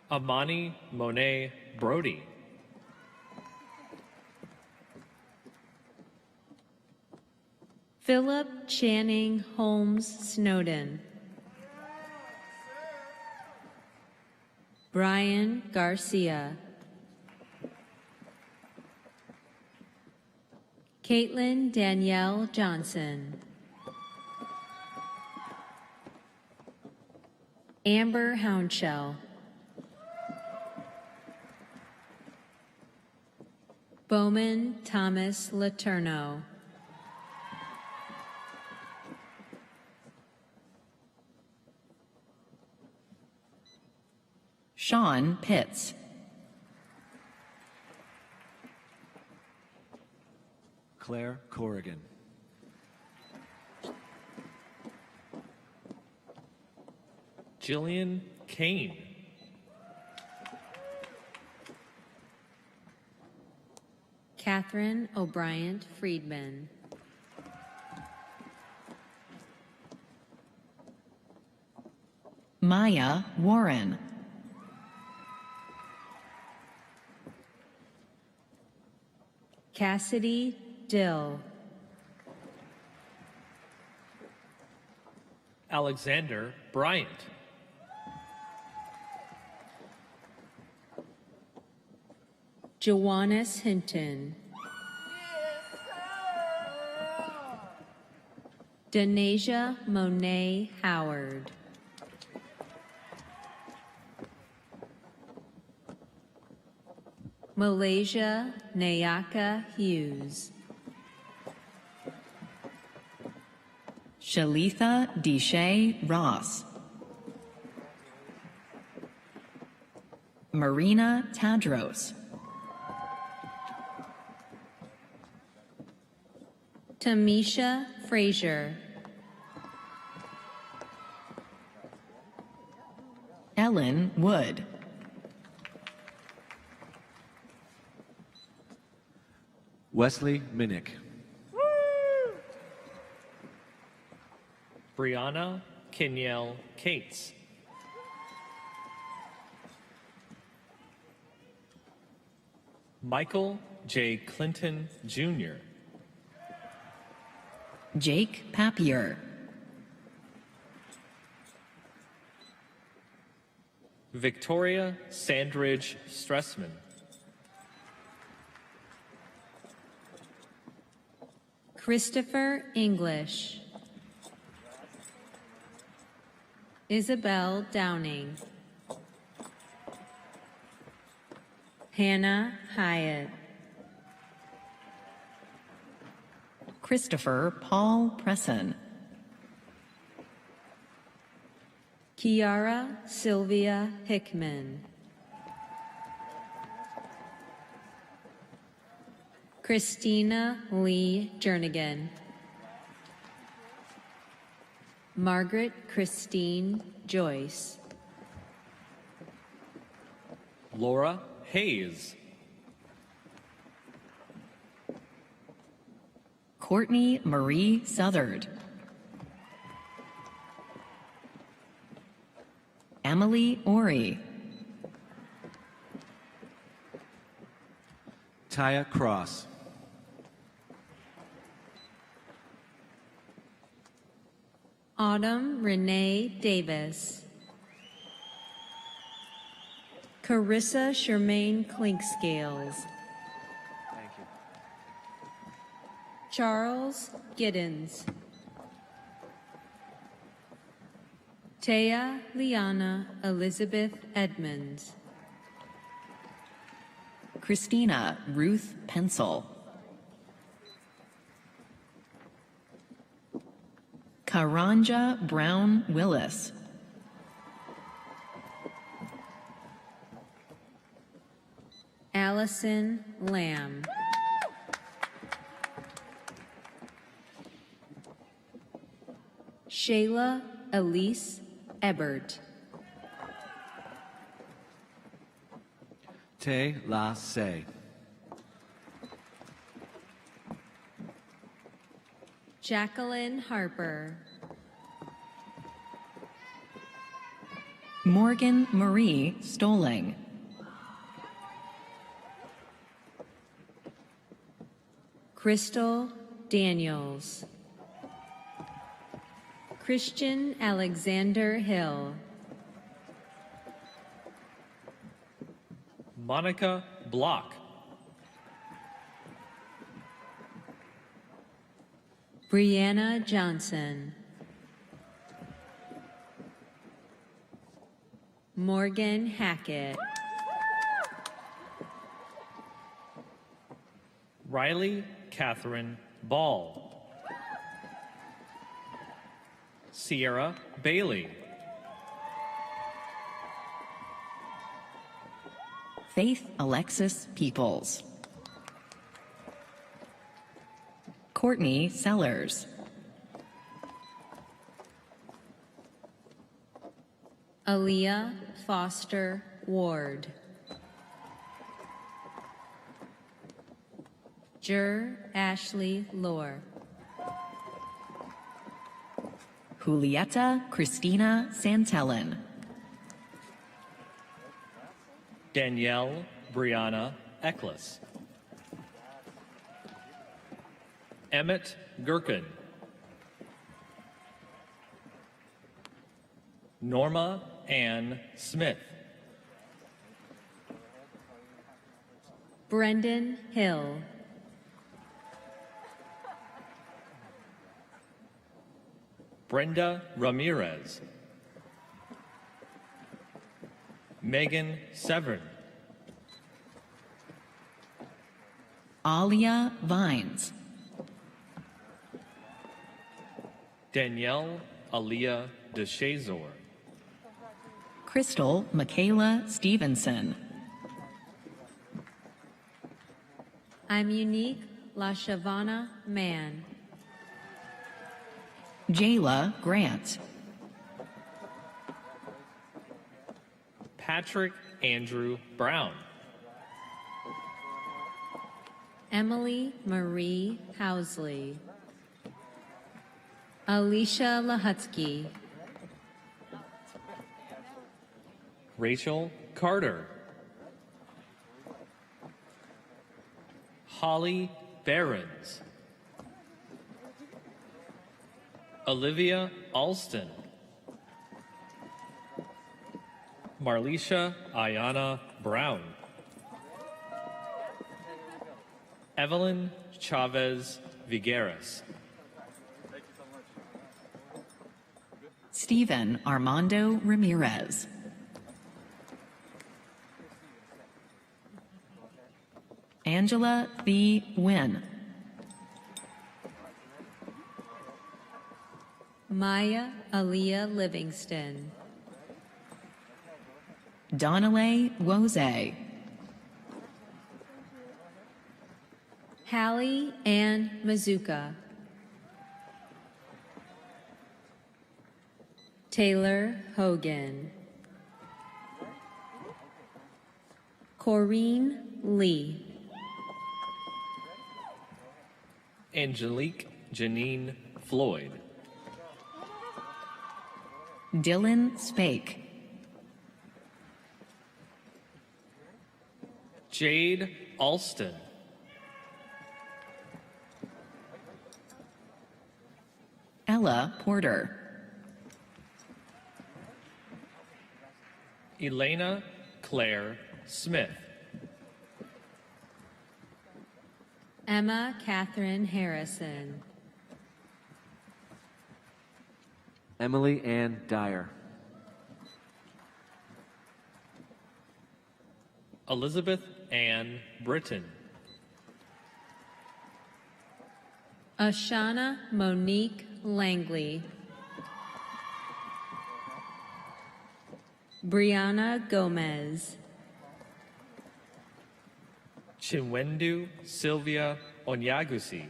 Amani Monet Brody. Philip Channing Holmes Snowden. Brian Garcia. Caitlin Danielle Johnson. Amber Houndshell. Bowman Thomas Letourneau. Sean Pitts. Claire Corrigan. Jillian Kane. Catherine O'Brien Friedman. Maya Warren. Cassidy Dill. Alexander Bryant. Joannis Hinton. Denasia Monet Howard. Malaysia Nayaka Hughes. Shalitha Deshay Ross. Marina Tadros. Tamisha Frazier. Ellen Wood. Wesley Minnick. Brianna Kenyel Cates. Michael J. Clinton, Jr. Jake Papier. Victoria Sandridge Stressman. Christopher English. Isabel Downing. Hannah Hyatt. Christopher Paul Presson. Kiara Sylvia Hickman. Christina Lee Jernigan. Margaret Christine Joyce. Laura Hayes. Courtney Marie Southard. Emily Ori. Taya Cross. Autumn Renee Davis. Carissa Shermaine Clinkscales. Thank you. Charles Giddens. Taya Liana Elizabeth Edmonds. Christina Ruth Pencil. Karanja Brown Willis. Allison Lamb. Shayla Elise Ebert. Te La Se. Jacqueline Harper. Morgan Marie Stoling. Crystal Daniels. Christian Alexander Hill. Monica Block. Brianna Johnson. Morgan Hackett. Riley Catherine Ball. Sierra Bailey. Faith Alexis Peoples. Courtney Sellers. Aaliyah Foster Ward. Ashley Lohr. Julieta Christina Santellin. Danielle Brianna Eckles. Emmett Gherkin. Norma Ann Smith. Brendan Hill. Brenda Ramirez. Megan Severn. Alia Vines. Danielle Aliyah DeShazor. Crystal Michaela Stevenson. I'm Unique LaShavana Mann. Jayla Grant. Patrick Andrew Brown. Emily Marie Housley. Alicia Lahutsky. Rachel Carter. Holly Behrens. Olivia Alston. Marlisha Ayana Brown. Evelyn Chavez Vigueras. Stephen Armando Ramirez. Angela B. Wynn. Maya Aaliyah Livingston. Donalay Woze. Hallie Ann Mazuka. Taylor Hogan. Corrine Lee. Angelique Janine Floyd. Dylan Spake. Jade Alston. Ella Porter. Elena Claire Smith. Emma Catherine Harrison. Emily Ann Dyer. Elizabeth Ann Britton. Ashana Monique Langley. Brianna Gomez. Chinwendu Sylvia Onyagusi.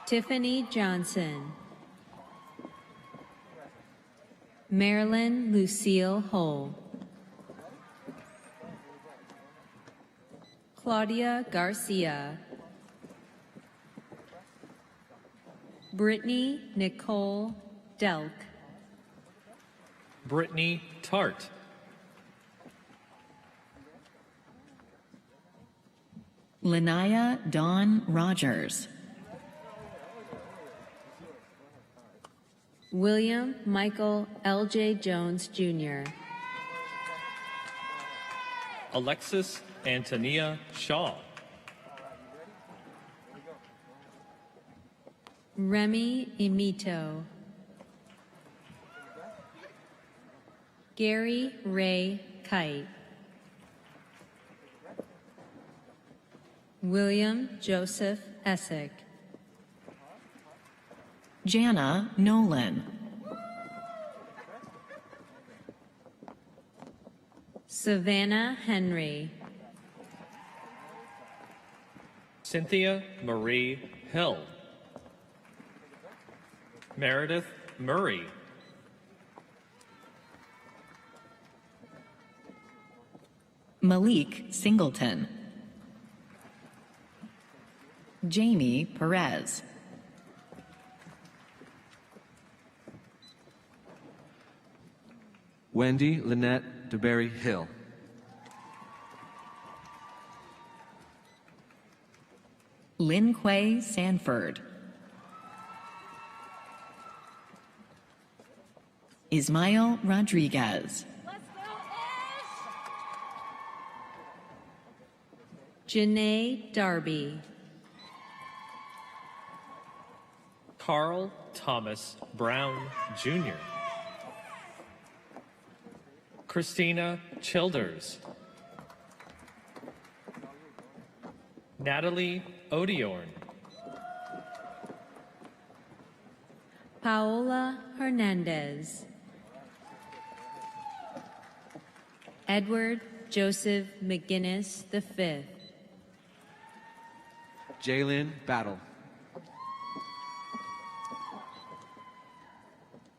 Tiffany Johnson. Marilyn Lucille Hull. Claudia Garcia. Brittany Nicole Delk. Brittany Tart. Lanaya Dawn Rogers. William Michael L.J. Jones, Jr. Alexis Antonia Shaw. Remy Imito. Gary Ray Kite. William Joseph Essick. Jana Nolan. Savannah Henry. Cynthia Marie Hill. Meredith Murray. Malik Singleton. Jamie Perez. Wendy Lynette DeBerry Hill. Lin Quay Sanford. Ismael Rodriguez. Janae Darby. Carl Thomas Brown, Jr. Christina Childers. Natalie Odiorn, Paola Hernandez, Edward Joseph McGinnis V, Jalen Battle.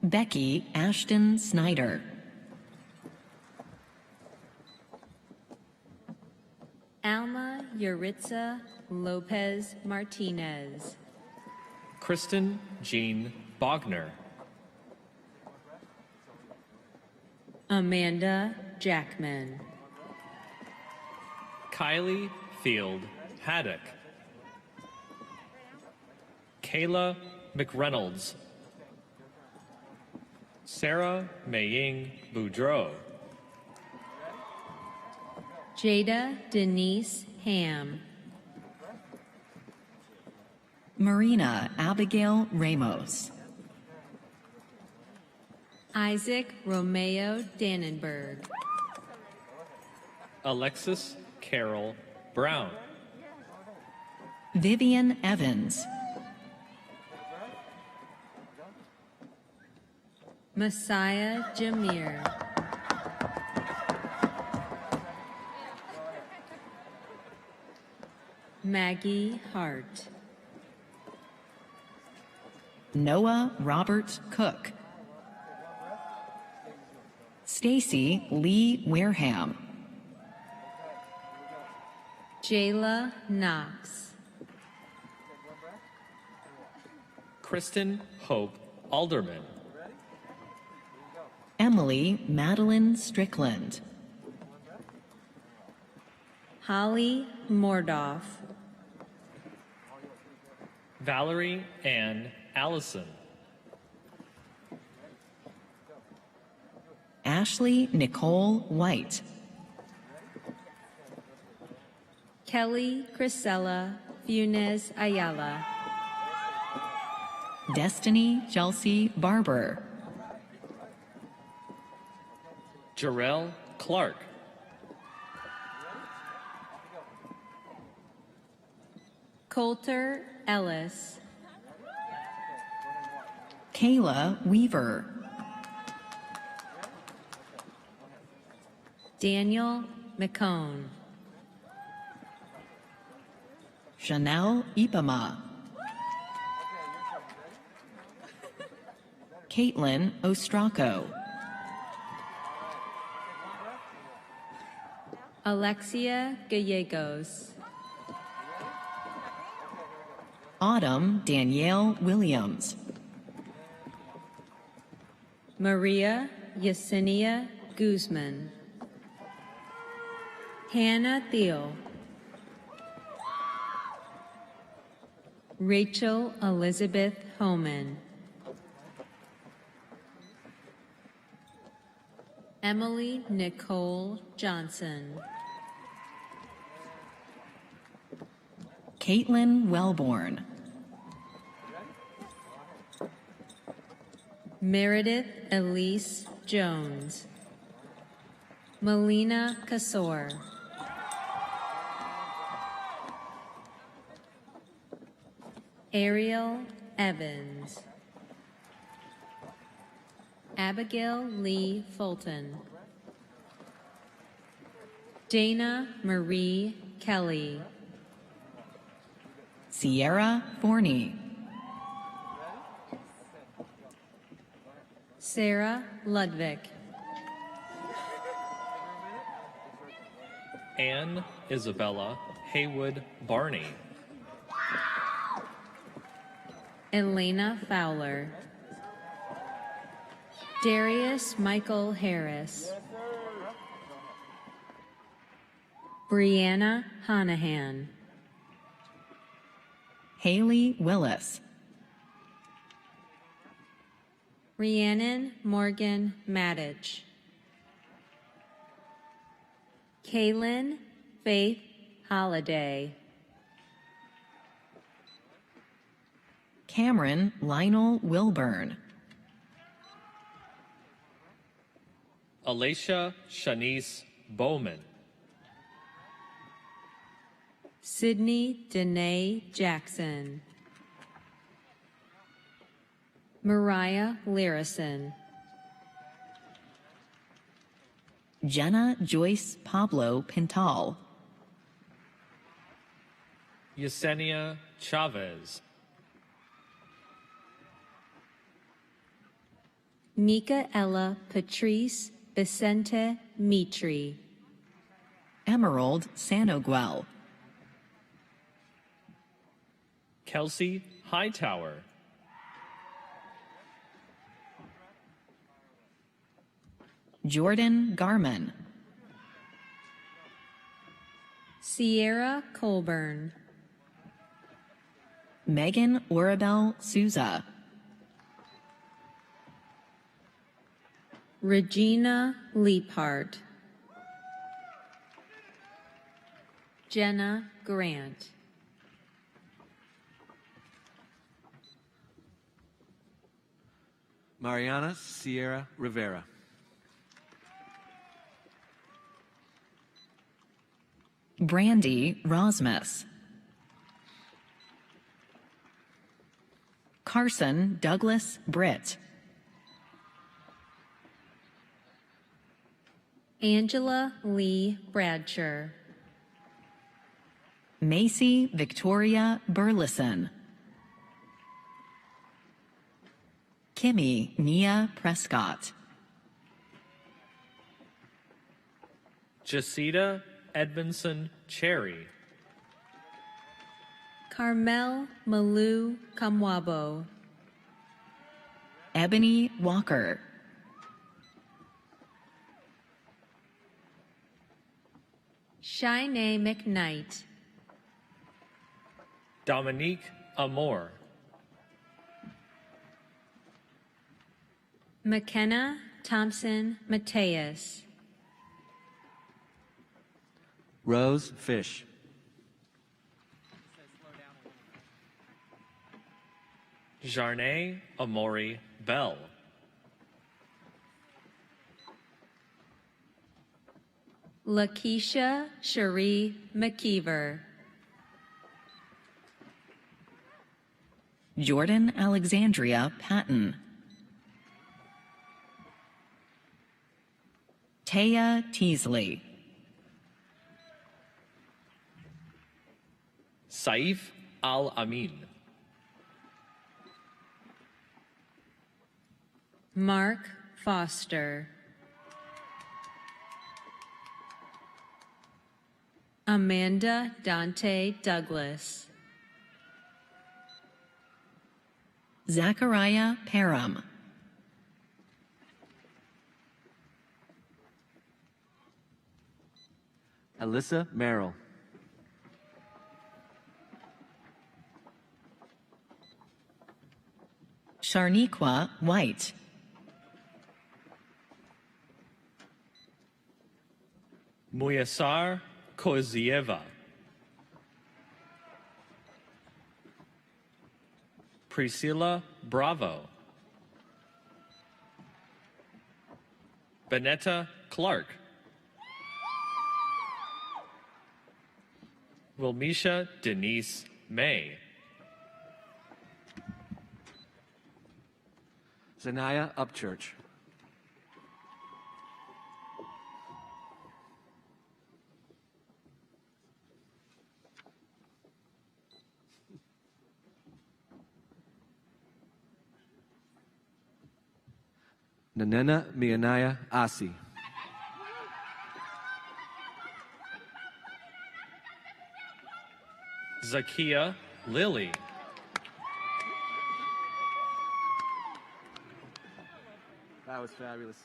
Becky Ashton Snyder, Alma Yuritsa Lopez Martinez, Kristen Jean Bogner, Amanda Jackman, Kylie Field Haddock, Kayla McReynolds, Sarah Maying Boudreau, Jada Denise Ham, Marina Abigail Ramos, Isaac Romeo Dannenberg, Alexis Carol Brown, Vivian Evans, Messiah Jameer, Maggie Hart, Noah Robert Cook, Stacy Lee Wareham, Jayla Knox, Kristen Hope Alderman, Emily Madeline Strickland, Holly Mordoff, Valerie Ann Allison, Ashley Nicole White, Kelly Crisella Funes Ayala, Destiny Chelsea Barber, Jarrell Clark, Coulter Ellis, Kayla Weaver, Daniel McCone, Chanel Ipama, Caitlin Ostracco, Alexia Gallegos, Autumn Danielle Williams, Maria Yesenia Guzman, Hannah Thiel, Rachel Elizabeth Homan, Emily Nicole Johnson, Caitlin Wellborn, Meredith Elise Jones, Melina Casor, Ariel Evans, Abigail Lee Fulton, Dana Marie Kelly, Sierra Forney, Sarah Ludwig, Anne Isabella Haywood Barney, Elena Fowler, Darius Michael Harris, Brianna Honahan, Haley Willis, Rhiannon Morgan Maddich, Kaylin Faith Holiday, Cameron Lionel Wilburn, Alacia Shanice Bowman, Sydney Danae Jackson. Mariah Larison. Jenna Joyce Pablo Pintal. Yesenia Chavez. Micaela Patrice Vicente Mitri. Emerald Sanoguel. Kelsey Hightower. Jordan Garman. Sierra Colburn. Megan Orabel Souza. Regina Leapart. Jenna Grant. Mariana Sierra Rivera. Brandy Rosmus. Carson Douglas Britt. Angela Lee Bradshaw. Macy Victoria Burleson. Kimmy Nia Prescott. Jacita Edmondson Cherry. Carmel Malou Kamwabo. Ebony Walker. Shinae McKnight. Dominique Amor. McKenna Thompson Mateus. Rose Fish. Jarnay Amori Bell. Lakeisha Cherie McKeever. Jordan Alexandria Patton. Taya Teasley. Saif Al Amin. Mark Foster. Amanda Dante Douglas. Zachariah Parham. Alyssa Merrill. Sharniqua White. Muyasar Kozieva. Priscilla Bravo. Benetta Clark. Wilmisha Denise May. Zanaya Upchurch. Nanena Mianaya Asi. Zakia Lilly. That was fabulous.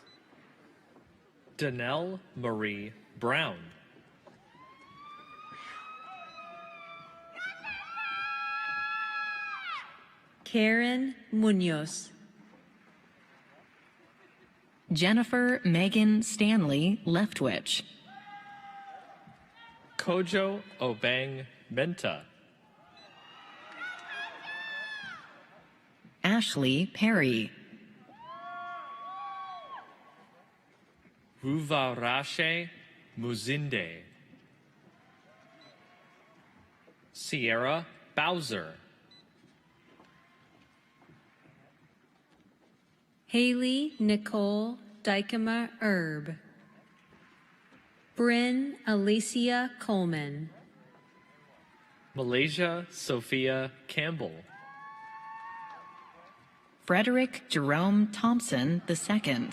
Danelle Marie Brown. Karen Munoz. Jennifer Megan Stanley Leftwich. Kojo Obang Menta. Ashley Perry. Ruvarashe Muzinde. Sierra Bowser. Haley Nicole Dykema Erb. Bryn Alicia Coleman. Malaysia Sophia Campbell. Frederick Jerome Thompson II.